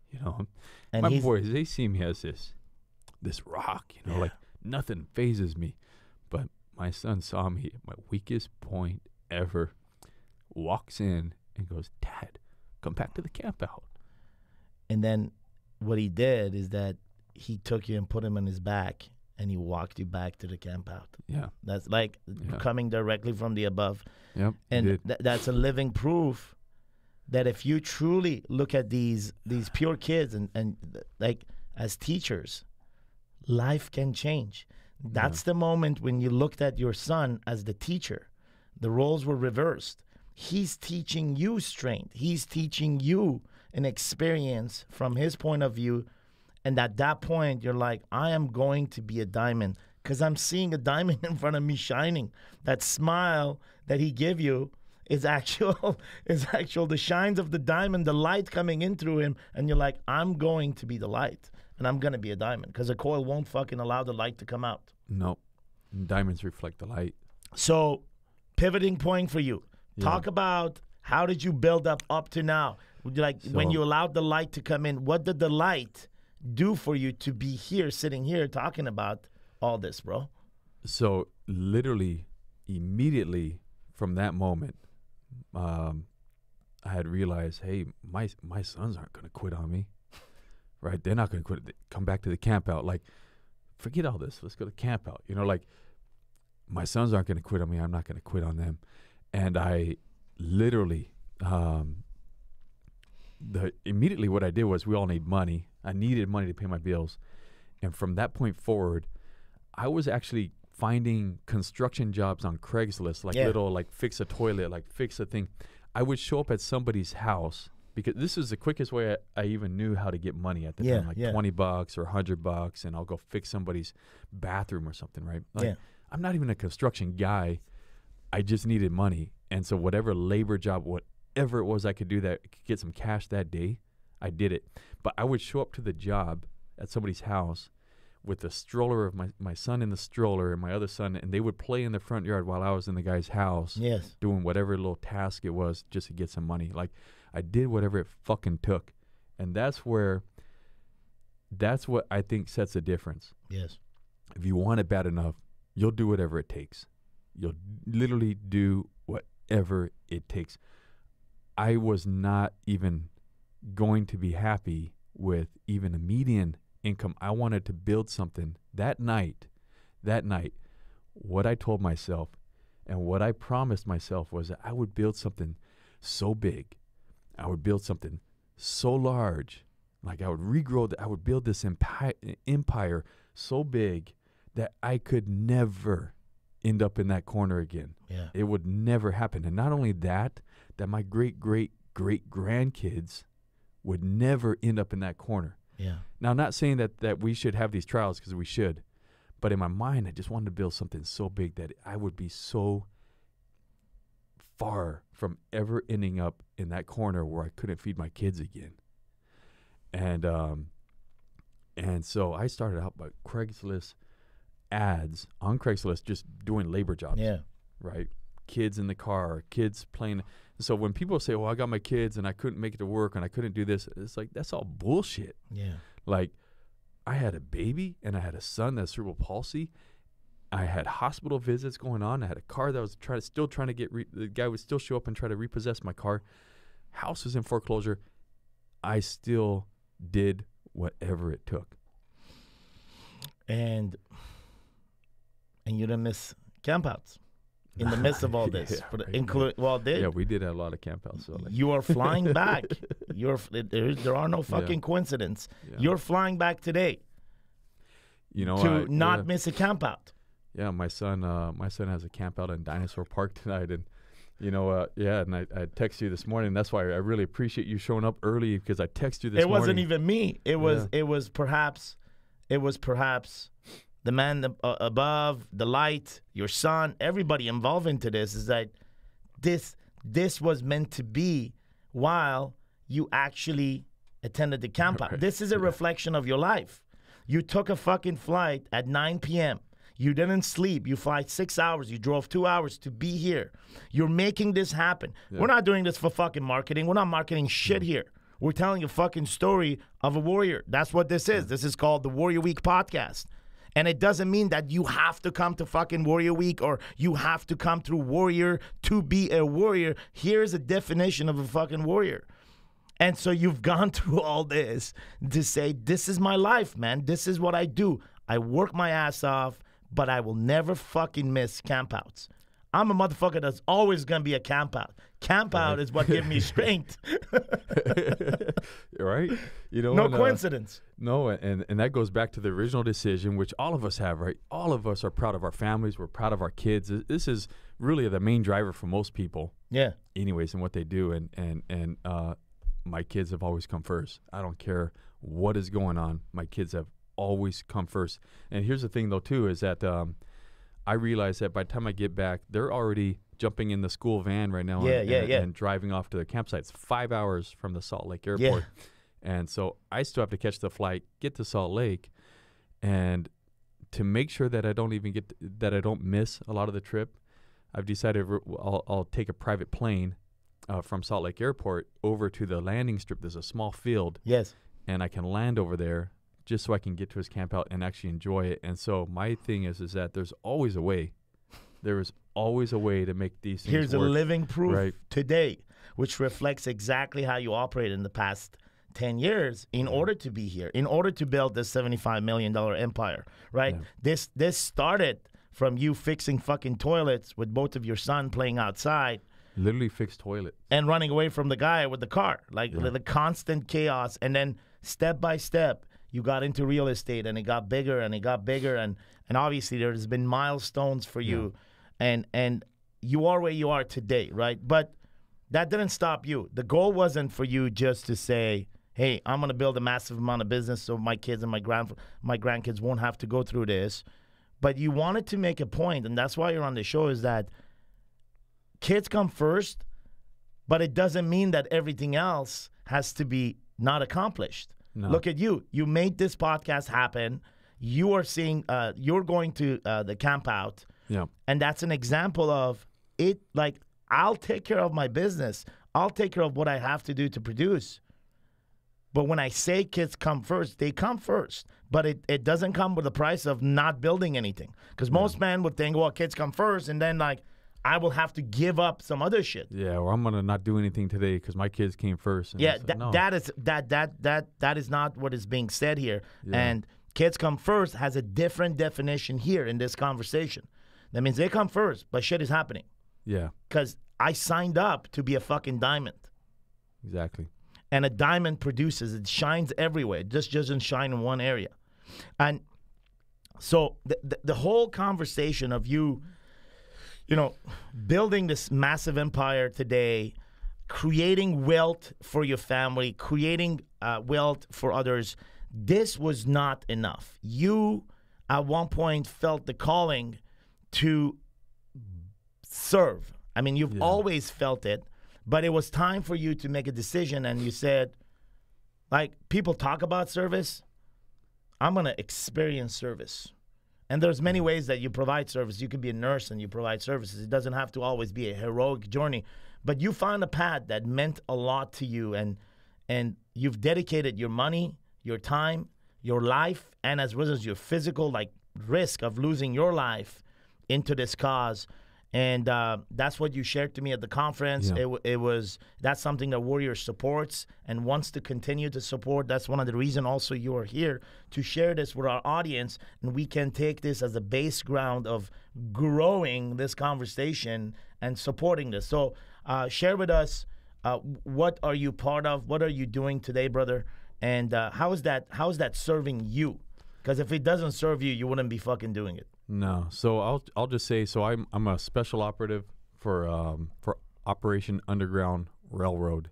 You know, and my boys, they see me as this rock, you know, like nothing phases me. But my son saw me at my weakest point ever, walks in and goes, Dad, come back to the camp out. And then what he did is that he took you and put him on his back, and he walked you back to the camp out. Yeah. That's like coming directly from the above. Yep. And that's a living proof that if you truly look at these pure kids and like as teachers, life can change. That's the moment when you looked at your son as the teacher. The roles were reversed. He's teaching you strength. He's teaching you an experience from his point of view. And at that point, you're like, I am going to be a diamond because I'm seeing a diamond in front of me shining. That smile that he gave you is actual the shines of the diamond, the light coming in through him. And you're like, I'm going to be the light and I'm going to be a diamond because a coil won't fucking allow the light to come out. No. Diamonds reflect the light. So pivoting point for you. Talk about how did you build up to now? Like when you allowed the light to come in, what did the light do for you to be here, sitting here, talking about all this, bro? So literally, immediately from that moment, I had realized, hey, my sons aren't going to quit on me, right? They're not going to quit. They come back to the camp out. Like, forget all this. Let's go to camp out. Like, my sons aren't going to quit on me. I'm not going to quit on them. And I literally, immediately what I did was, we all need money. I needed money to pay my bills. And from that point forward, I was actually finding construction jobs on Craigslist, like little, like fix a toilet, like fix a thing. I would show up at somebody's house because this is the quickest way I even knew how to get money at the time, like $20 or $100, and I'll go fix somebody's bathroom or something, right? Like, I'm not even a construction guy. I just needed money. And so whatever labor job, whatever it was I could do that could get some cash that day, I did it. But I would show up to the job at somebody's house with the stroller of my son in the stroller and my other son, and they would play in the front yard while I was in the guy's house doing whatever little task it was just to get some money. Like, I did whatever it fucking took. And that's what I think sets the difference. Yes. If you want it bad enough, you'll do whatever it takes. You'll literally do whatever it takes. I was not even going to be happy with even a median income. I wanted to build something that night. What I told myself and what I promised myself was that I would build something so big. I would build something so large. Like, I would regrow I would build this empire so big that I could never end up in that corner again. Yeah. It would never happen. And not only that my great-great-great-grandkids would never end up in that corner. Yeah. Now, I'm not saying that we should have these trials, because we should. But in my mind, I just wanted to build something so big that I would be so far from ever ending up in that corner where I couldn't feed my kids again. And so I started out by Craigslist ads on Craigslist, just doing labor jobs. Yeah. Right? Kids in the car, kids playing. So when people say, well, I got my kids and I couldn't make it to work and I couldn't do this, it's like, that's all bullshit. Yeah. Like, I had a baby and I had a son that has cerebral palsy. I had hospital visits going on. I had a car that was still trying to get, the guy would still show up and try to repossess my car. House was in foreclosure. I still did whatever it took. And you didn't miss campouts in the midst of all this. Yeah, we did have a lot of campouts. So like. You are flying back. There are no fucking coincidence. Yeah. You're flying back today. To not miss a campout. Yeah, my son has a camp out in Dinosaur Park tonight, and and I texted you this morning. That's why I really appreciate you showing up early, because I texted you this morning. It wasn't even me. It was perhaps the man above, the light, your son, everybody involved into this. Is that this was meant to be while you actually attended the camp out. Right. This is a reflection of your life. You took a fucking flight at 9 p.m. You didn't sleep. You fly 6 hours. You drove 2 hours to be here. You're making this happen. Yeah. We're not doing this for fucking marketing. We're not marketing shit here. We're telling a fucking story of a warrior. That's what this is. This is called the Warrior Week podcast. And it doesn't mean that you have to come to fucking Warrior Week or you have to come through Warrior to be a warrior. Here's a definition of a fucking warrior. And so you've gone through all this to say, this is my life, man. This is what I do. I work my ass off, but I will never fucking miss campouts. I'm a motherfucker that's always going to be a camp out. Camp out is what gives me strength. Right? You know, No coincidence. No, and that goes back to the original decision, which all of us have, right? All of us are proud of our families. We're proud of our kids. This is really the main driver for most people. Yeah. Anyways, and what they do. And my kids have always come first. I don't care what is going on. My kids have always come first. And here's the thing, though, too, is that I realize that by the time I get back, they're already jumping in the school van right now and driving off to their campsite. It's 5 hours from the Salt Lake airport. Yeah. And so I still have to catch the flight, get to Salt Lake, and to make sure that I don't miss a lot of the trip, I've decided I'll take a private plane from Salt Lake Airport over to the landing strip. There's a small field. Yes. And I can land over there just so I can get to his camp out and actually enjoy it. And so my thing is that there's always a way. There is always a way to make these things Here's work. a living proof today, which reflects exactly how you operate in the past 10 years in order to be here, in order to build this $75 million empire, right? Yeah. This started from you fixing fucking toilets with both of your son playing outside. Literally fixed toilets. And running away from the guy with the car, like the constant chaos. And then step by step, you got into real estate and it got bigger and it got bigger. And obviously there's been milestones for you. And you are where you are today, right? But that didn't stop you. The goal wasn't for you just to say, hey, I'm going to build a massive amount of business so my kids and my grandkids won't have to go through this. But you wanted to make a point, and that's why you're on the show, is that kids come first, but it doesn't mean that everything else has to be not accomplished. No. Look at you. You made this podcast happen. You are seeing, you're going to the camp out. Yeah. And that's an example of it. Like, I'll take care of my business. I'll take care of what I have to do to produce. But when I say kids come first, they come first. But it doesn't come with the price of not building anything. Because most men would think, well, kids come first, and then, like, I will have to give up some other shit. Yeah, or I'm gonna not do anything today because my kids came first. And yeah, that is not what is being said here. Yeah. And kids come first has a different definition here in this conversation. That means they come first, but shit is happening. Yeah. Because I signed up to be a fucking diamond. Exactly. And a diamond produces, it shines everywhere. It just doesn't shine in one area. And so the whole conversation of you know, building this massive empire today, creating wealth for your family, creating wealth for others, this was not enough. You, at one point, felt the calling to serve. I mean, you've always felt it, but it was time for you to make a decision, and you said, like, people talk about service. I'm going to experience service. And there's many ways that you provide service. You could be a nurse and you provide services. It doesn't have to always be a heroic journey. But you found a path that meant a lot to you, and you've dedicated your money, your time, your life, and as well as your physical risk of losing your life into this cause. And that's what you shared to me at the conference. Yeah. That's something that Warrior supports and wants to continue to support. That's one of the reasons also you are here, to share this with our audience, and we can take this as a base ground of growing this conversation and supporting this. So share with us, what are you part of? What are you doing today, brother? And how is that serving you? Because if it doesn't serve you, you wouldn't be fucking doing it. No. So I'll just say, so I'm a special operative for Operation Underground Railroad.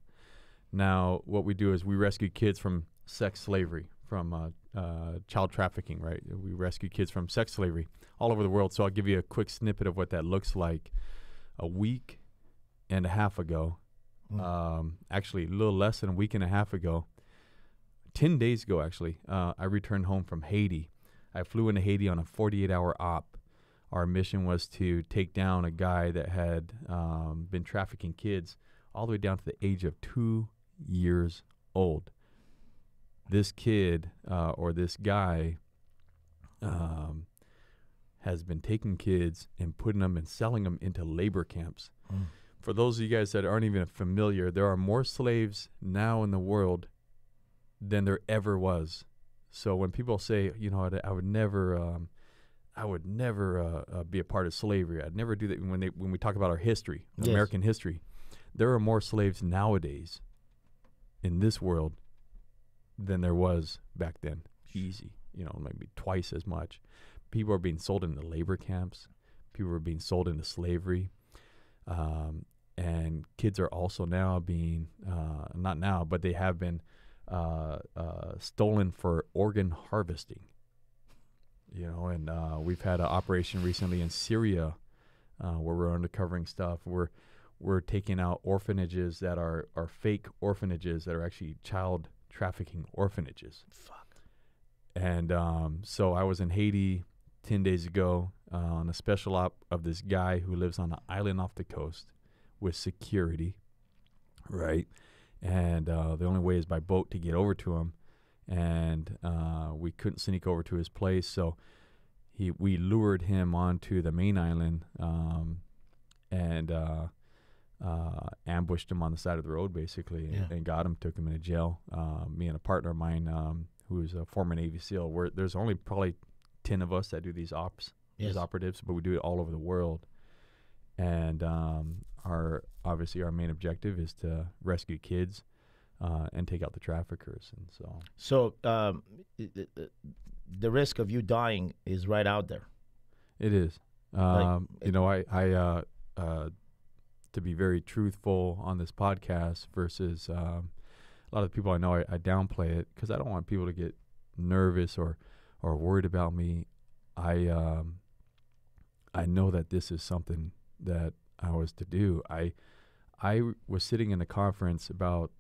Now, what we do is we rescue kids from sex slavery, from child trafficking, right? We rescue kids from sex slavery all over the world. So I'll give you a quick snippet of what that looks like. A week and a half ago, actually a little less than a week and a half ago, 10 days ago, actually, I returned home from Haiti. I flew into Haiti on a 48-hour op. Our mission was to take down a guy that had been trafficking kids all the way down to the age of 2 years old. This kid, or this guy, has been taking kids and putting them and selling them into labor camps. For those of you guys that aren't even familiar, there are more slaves now in the world than there ever was. So when people say, you know, I would never I would never be a part of slavery. I'd never do that. When we talk about our history, Yes. American history, there are more slaves nowadays in this world than there was back then. Easy, maybe twice as much. People are being sold into labor camps. People are being sold into slavery. And kids are also now being, not now, but they have been stolen for organ harvesting. And we've had an operation recently in Syria where we're uncovering stuff. We're taking out orphanages that are fake orphanages that are actually child trafficking orphanages. Fuck. And so I was in Haiti 10 days ago on a special op of this guy who lives on an island off the coast with security, right? And the only way is by boat to get over to him. And we couldn't sneak over to his place, so we lured him onto the main island and ambushed him on the side of the road, basically, and got him, took him into jail. Me and a partner of mine who's a former Navy SEAL. There's only probably 10 of us that do these these operatives, but we do it all over the world. And our main objective is to rescue kids and take out the traffickers. And so the risk of you dying is right out there. It is. To be very truthful on this podcast versus a lot of the people I know, I downplay it because I don't want people to get nervous or worried about me. I know that this is something that I was to do. I was sitting in a conference about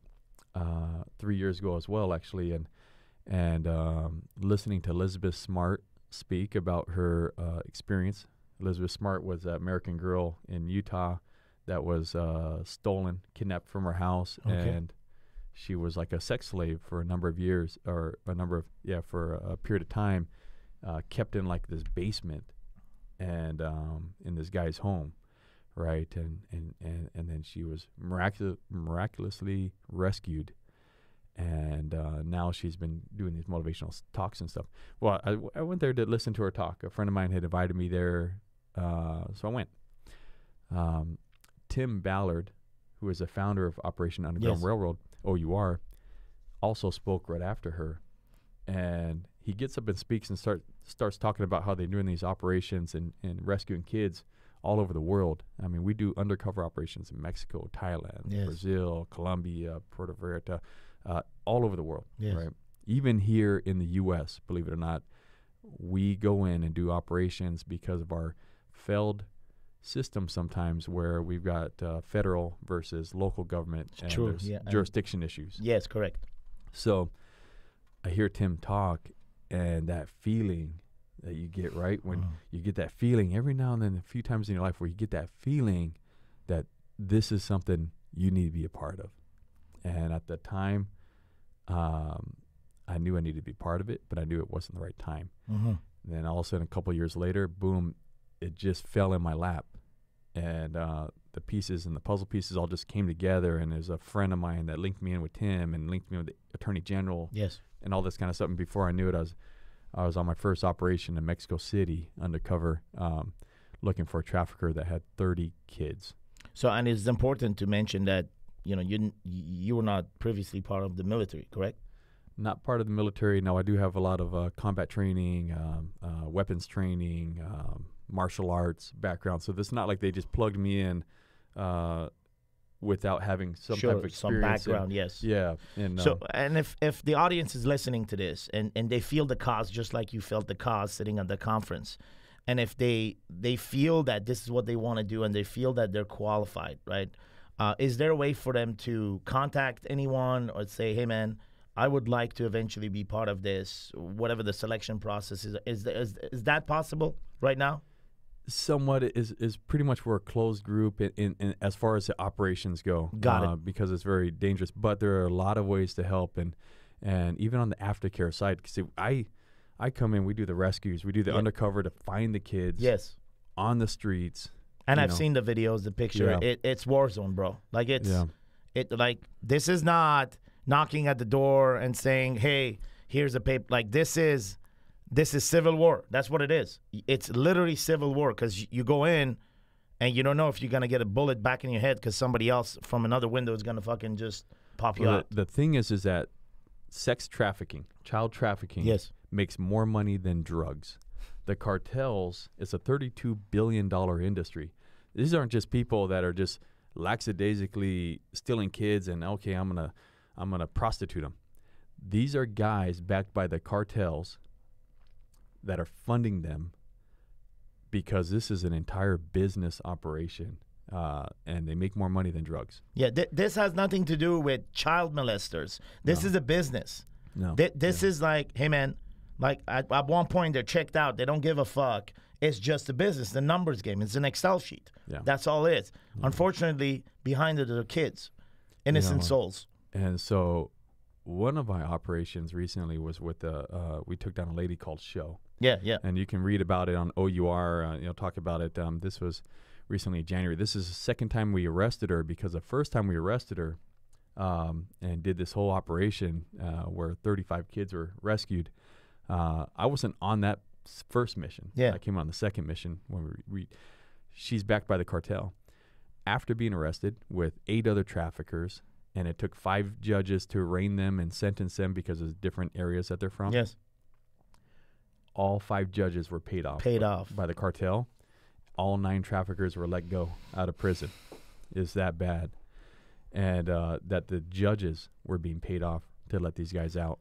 3 years ago as well, actually, and listening to Elizabeth Smart speak about her experience. Elizabeth Smart was an American girl in Utah that was kidnapped from her house, and she was like a sex slave for a number of years, for a period of time, kept in like this basement and in this guy's home, right? And then she was miraculously rescued, and now she's been doing these motivational talks and stuff. Well, I went there to listen to her talk. A friend of mine had invited me there, so I went. Tim Ballard, who is the founder of Operation Underground Railroad, OUR, also spoke right after her. And he gets up and speaks and starts talking about how they're doing these operations and rescuing kids all over the world. I mean, we do undercover operations in Mexico, Thailand, Brazil, Colombia, Puerto Vallarta, all over the world, right? Even here in the U.S., believe it or not, we go in and do operations because of our failed system sometimes where we've got federal versus local government and there's jurisdiction issues. Yes, correct. So I hear Tim talk, and that feeling that you get, right? When you get that feeling every now and then, a few times in your life where you get that feeling that this is something you need to be a part of. And at the time, I knew I needed to be part of it, but I knew it wasn't the right time. And then all of a sudden, a couple of years later, boom, it just fell in my lap. And the pieces and the puzzle pieces all just came together. And there's a friend of mine that linked me in with Tim and linked me with the Attorney General. And all this kind of stuff. And before I knew it, I was on my first operation in Mexico City undercover, looking for a trafficker that had 30 kids. So, and it's important to mention that, you were not previously part of the military, correct? Not part of the military. No, I do have a lot of combat training, weapons training, martial arts background. So this is not like they just plugged me in without having some type of experience. Some background, yes. Yeah. And so, and if the audience is listening to this and they feel the cause just like you felt the cause sitting at the conference, and if they feel that this is what they want to do and they feel that they're qualified, right? Is there a way for them to contact anyone or say, hey, man, I would like to eventually be part of this, whatever the selection process is. Is that possible right now? Somewhat is pretty much we're a closed group in as far as the operations go. Got it. Because it's very dangerous. But there are a lot of ways to help, and even on the aftercare side, because I come in, we do the rescues, we do the undercover to find the kids. On the streets. And I've seen the videos, the picture. It's war zone, bro. Like this is not knocking at the door and saying, hey, here's a paper. Like this is This is civil war. That's what it is. It's literally civil war because you go in and you don't know if you're going to get a bullet back in your head because somebody else from another window is going to fucking just pop you out. The thing is that sex trafficking, child trafficking, Yes. makes more money than drugs. The cartels, it's a $32 billion industry. These aren't just people that are just lackadaisically stealing kids and, okay, I'm gonna prostitute them. These are guys backed by the cartels that are funding them because this is an entire business operation, and they make more money than drugs. Yeah, this has nothing to do with child molesters. This is a business. No. This is like, hey, man, like at one point they're checked out. They don't give a fuck. It's just a business, the numbers game. It's an Excel sheet. Yeah. That's all it is. Unfortunately, behind it are kids, innocent souls. And so one of my operations recently was with we took down a lady called Show. Yeah, yeah. And you can read about it on OUR, talk about it. This was recently in January. This is the second time we arrested her because the first time we arrested her and did this whole operation where 35 kids were rescued, I wasn't on that first mission. Yeah. I came on the second mission when she's backed by the cartel. After being arrested with 8 other traffickers, and it took 5 judges to arraign them and sentence them because of different areas that they're from. Yes. All 5 judges were paid off by the cartel. All 9 traffickers were let go out of prison. It's that bad. And that the judges were being paid off to let these guys out.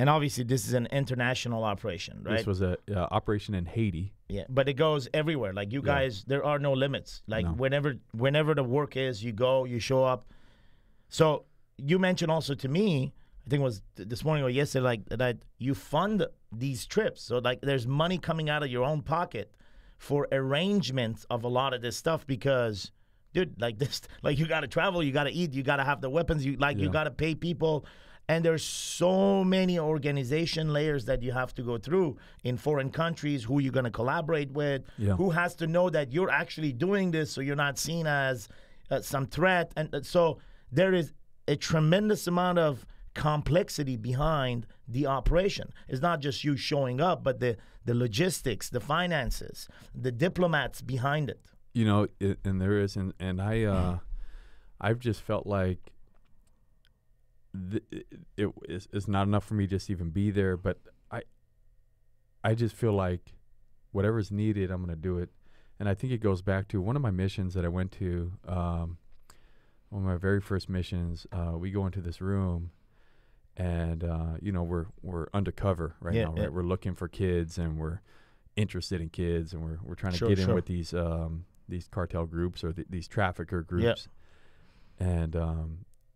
And obviously, this is an international operation, right? This was a operation in Haiti. Yeah, but it goes everywhere. Like you guys, there are no limits. Like No. whenever the work is, you go, you show up. So you mentioned also to me, I think it was this morning or yesterday, like that you fund these trips. So like there's money coming out of your own pocket for arrangements of a lot of this stuff because, dude, like this, like you got to travel, you got to eat, you got to have the weapons, you got to pay people. And there's so many organization layers that you have to go through in foreign countries, who you're going to collaborate with, who has to know that you're actually doing this so you're not seen as some threat. And so there is a tremendous amount of complexity behind the operation. It's not just you showing up, but the logistics, the finances, the diplomats behind it. And there is, and I've just felt like it's not enough for me just to even be there, but I just feel like whatever's needed, I'm going to do it. And I think it goes back to one of my missions that I went to, one of my very first missions. We go into this room, and we're undercover right now, right? We're looking for kids, and we're interested in kids, and we're trying to get in with these cartel groups or these trafficker groups, and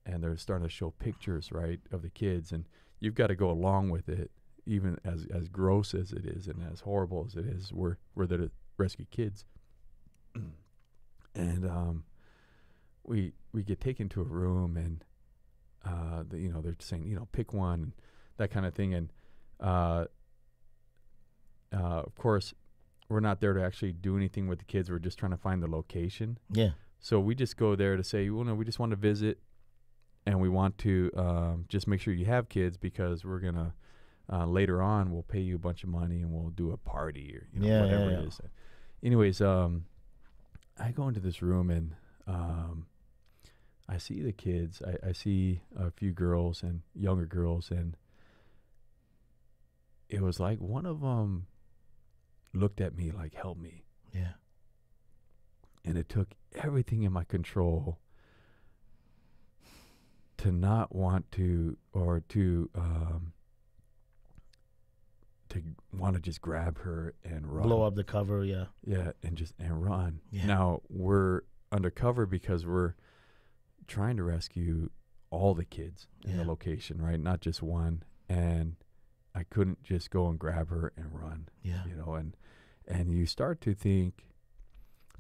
they're starting to show pictures, right, of the kids, and you've got to go along with it, even as gross as it is and as horrible as it is. We're there to rescue kids, and we get taken to a room, and they're saying, pick one, and that kind of thing, and of course, we're not there to actually do anything with the kids. We're just trying to find the location. Yeah. So we just go there to say, well, no, we just want to visit. And we want to just make sure you have kids because we're going to, later on, we'll pay you a bunch of money and we'll do a party or whatever it is. Anyways, I go into this room and I see the kids. I see a few girls and younger girls. And it was like one of them looked at me like, help me. Yeah. And it took everything in my control to not want to, or to want to just grab her and run. Blow up the cover, yeah. Yeah, and run. Yeah. Now, we're undercover because we're trying to rescue all the kids in the location, right? Not just one. And I couldn't just go and grab her and run. Yeah. And you start to think,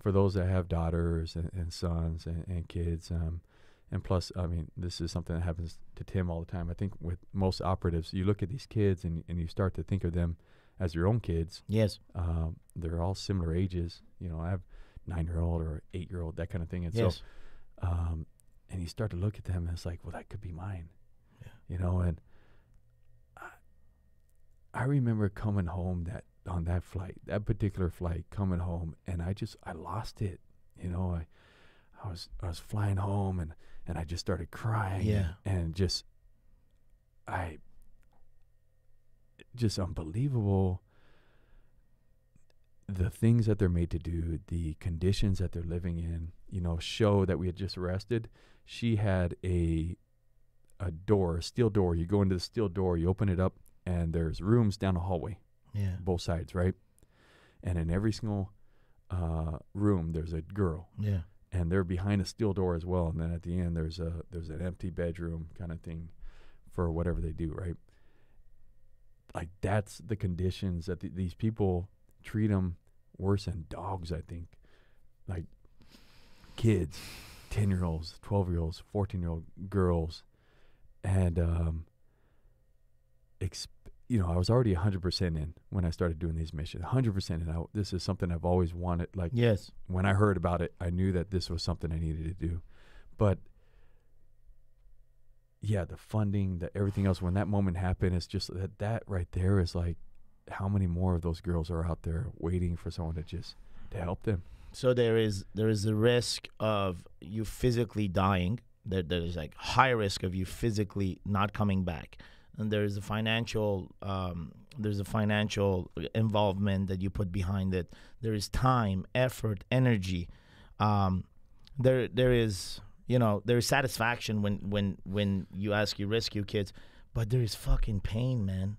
for those that have daughters and sons and kids, and plus, I mean, this is something that happens to Tim all the time. I think with most operatives, you look at these kids and you start to think of them as your own kids. Yes. They're all similar ages. I have 9-year-old or 8-year-old, that kind of thing. And yes. so, and you start to look at them and it's like, well, that could be mine. Yeah. And I I remember coming home on that flight, that particular flight, coming home, and I lost it. You know, I was flying home, and I just started crying. Yeah. And just unbelievable. The things that they're made to do, the conditions that they're living in, you know, show that we had just arrested. She had a door, a steel door. You go into the steel door, you open it up, and there's rooms down the hallway. Yeah. Both sides, right? And in every single room, there's a girl. Yeah. And they're behind a steel door as well. And then at the end, there's an empty bedroom kind of thing for whatever they do, right? Like, that's the conditions that these people treat them worse than dogs, I think. Like, kids, 10-year-olds, 12-year-olds, 14-year-old girls. And, you know, I was already 100% in when I started doing these missions, 100% in. This is something I've always wanted. Like, Yes. when I heard about it, I knew that this was something I needed to do. But, yeah, the funding, everything else, when that moment happened, it's just that right there is like, how many more of those girls are out there waiting for someone to help them? So there is a risk of you physically dying. There's like high risk of you physically not coming back, and there's a financial involvement that you put behind it. There is time, effort, energy. There is, you know, there is satisfaction when you ask your rescue kids, but there is fucking pain, man.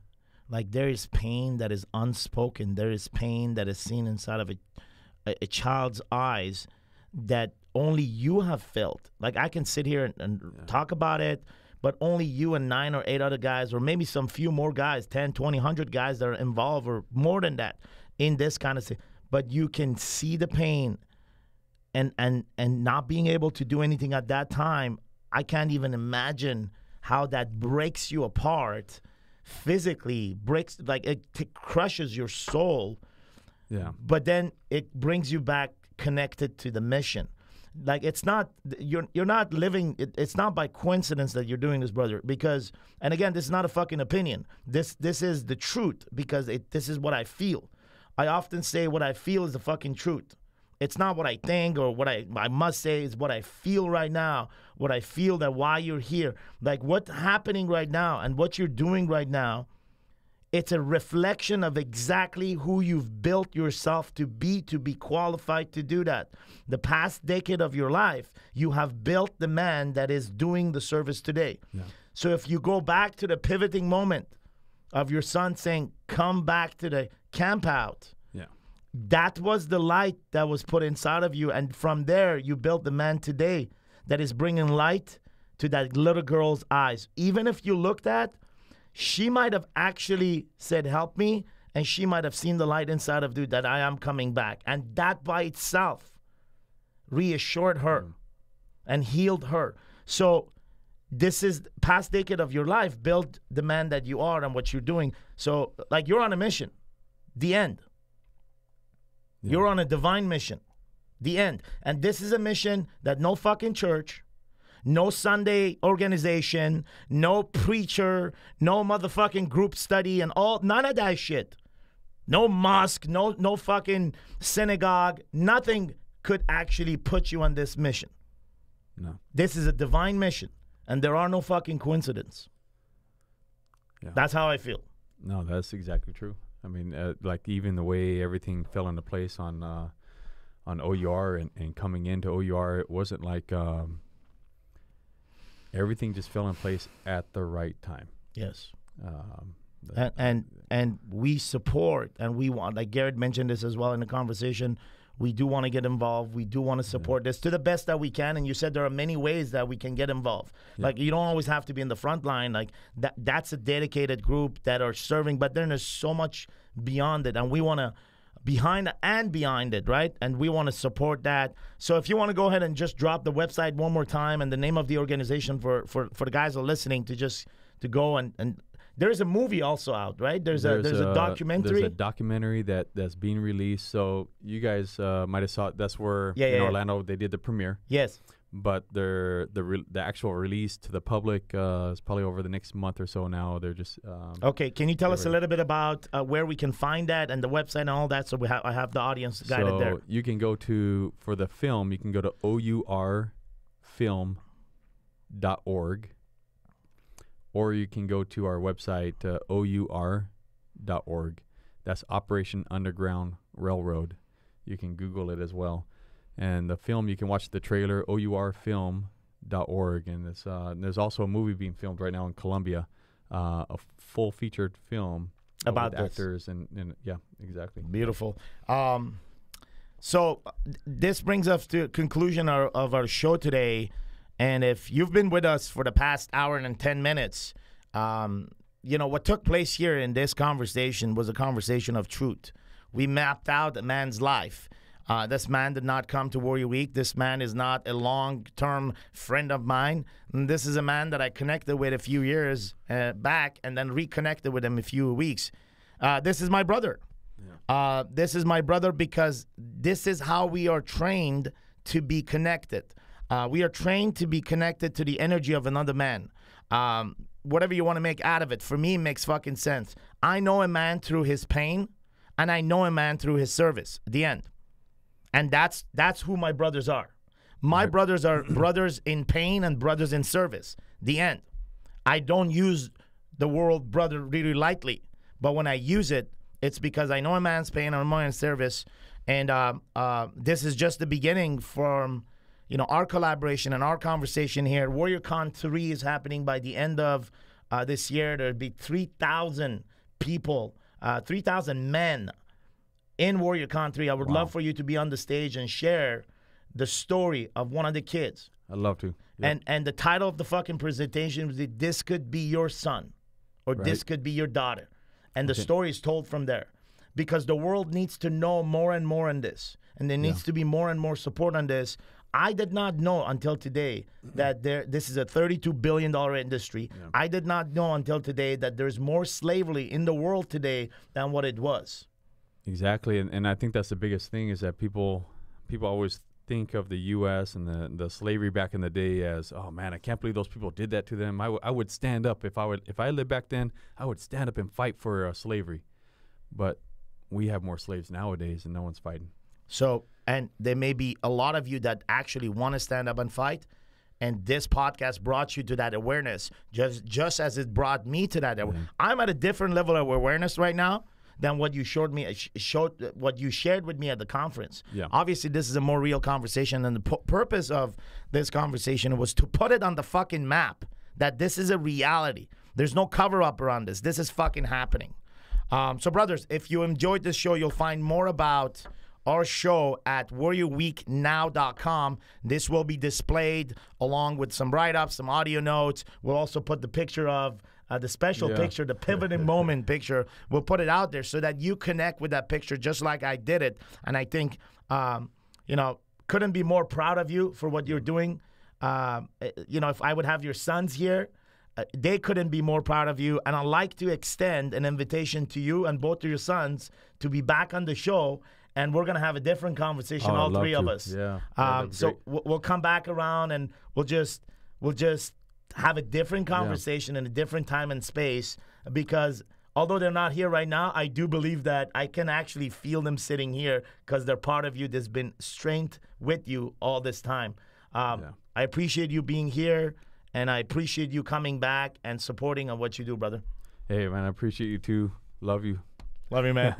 Like, there is pain that is unspoken. There is pain that is seen inside of a child's eyes that only you have felt. Like, I can sit here and talk about it, but only you and 9 or 8 other guys, or maybe some few more guys, 10, 20, 100 guys that are involved, or more than that, in this kind of thing. But you can see the pain, and not being able to do anything at that time. I can't even imagine how that breaks you apart. Physically breaks, like, it crushes your soul. Yeah. But then it brings you back connected to the mission. Like, it's not, you're not living, it's not by coincidence that you're doing this, brother, because, and again, this is not a fucking opinion. This is the truth, because this is what I feel. I often say what I feel is the fucking truth. It's not what I think or what I must say. It's what I feel right now, what I feel, that why you're here. Like, what's happening right now and what you're doing right now, it's a reflection of exactly who you've built yourself to be qualified to do that. The past decade of your life, you have built the man that is doing the service today. Yeah. So if you go back to the pivoting moment of your son saying, come back to the camp out, that was the light that was put inside of you. And from there, you built the man today that is bringing light to that little girl's eyes. Even if you looked at, she might have actually said, help me. And she might have seen the light inside of dude that I am coming back. And that by itself reassured her and healed her. So this is past decade of your life, build the man that you are and what you're doing. So, like, you're on a mission. The end. Yeah. You're on a divine mission. The end. And this is a mission that no fucking church, no Sunday organization, no preacher, no motherfucking group study and none of that shit. No mosque, no fucking synagogue, nothing could actually put you on this mission. No. This is a divine mission, and there are no fucking coincidences. Yeah. That's how I feel. No, that's exactly true. I mean, like, even the way everything fell into place on OUR and coming into OUR, it wasn't like everything just fell in place at the right time. Yes. And we support, and we want, like Garrett mentioned this as well in the conversation, we do want to get involved. We do want to support this to the best that we can. And you said there are many ways that we can get involved. Yeah. Like, you don't always have to be in the front line. Like, that's a dedicated group that are serving, but then there's so much beyond it. And we want to, behind it, right? And we want to support that. So if you want to go ahead and just drop the website one more time and the name of the organization for the guys who are listening to go and there's a movie also out, right? There's a documentary. There's a documentary that's being released. So you guys might have saw it. That's where in Orlando they did the premiere. Yes. but the actual release to the public is probably over the next month or so now. They're just okay. Can you tell us a little bit about where we can find that and the website and all that, so I have the audience guided there? So you can go to, for the film, you can go to OURfilm.org, or you can go to our website, OUR.org. That's Operation Underground Railroad. You can Google it as well. And the film, you can watch the trailer, OURfilm.org. And it's, there's also a movie being filmed right now in Colombia, a full featured film about with actors. And yeah, exactly. Beautiful. So this brings us to the conclusion of our show today. And if you've been with us for the past hour and 10 minutes, you know, what took place here in this conversation was a conversation of truth. We mapped out a man's life. This man did not come to Warrior Week. This man is not a long-term friend of mine. And this is a man that I connected with a few years back and then reconnected with him a few weeks. This is my brother. Yeah. This is my brother because this is how we are trained to be connected. We are trained to be connected to the energy of another man. Whatever you want to make out of it, for me, it makes fucking sense. I know a man through his pain, and I know a man through his service. The end. And that's who my brothers are. My brothers are brothers in pain and brothers in service. The end. I don't use the word brother really lightly, but when I use it, it's because I know a man's pain and a man's service. And this is just the beginning from, you know, our collaboration and our conversation here. WarriorCon 3 is happening by the end of this year. There'll be 3,000 people, 3,000 men in WarriorCon 3. I would love for you to be on the stage and share the story of one of the kids. I'd love to. Yep. And the title of the fucking presentation was "This Could Be Your Son," or "This Could Be Your Daughter." And the story is told from there. Because the world needs to know more and more on this. And there needs to be more and more support on this. I did not know until today that this is a $32 billion industry. Yeah. I did not know until today that there's more slavery in the world today than what it was. Exactly. And I think that's the biggest thing is that people always think of the U.S. and the slavery back in the day as, oh, man, I can't believe those people did that to them. I would stand up. If I lived back then, I would stand up and fight for slavery. But we have more slaves nowadays and no one's fighting. So, and there may be a lot of you that actually want to stand up and fight, and this podcast brought you to that awareness, just as it brought me to that awareness. I'm at a different level of awareness right now than what you what you shared with me at the conference. Yeah. Obviously, this is a more real conversation, and the purpose of this conversation was to put it on the fucking map that this is a reality. There's no cover-up around this. This is fucking happening. So, brothers, if you enjoyed this show, you'll find more about our show at warriorweeknow.com. This will be displayed along with some write-ups, some audio notes. We'll also put the picture of the special picture, the pivoting moment picture. We'll put it out there so that you connect with that picture just like I did it. And I think, you know, couldn't be more proud of you for what you're doing. You know, if I would have your sons here, they couldn't be more proud of you. And I'd like to extend an invitation to you and both of your sons to be back on the show. And we're going to have a different conversation, all three of us. Yeah. So we'll come back around and we'll just have a different conversation in a different time and space, because although they're not here right now, I do believe that I can actually feel them sitting here because they're part of you that's been strength with you all this time. I appreciate you being here, and I appreciate you coming back and supporting on what you do, brother. Hey, man, I appreciate you too. Love you. Love you, man.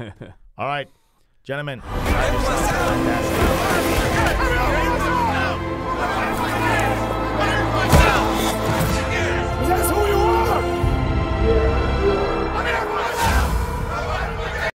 All right. Gentlemen.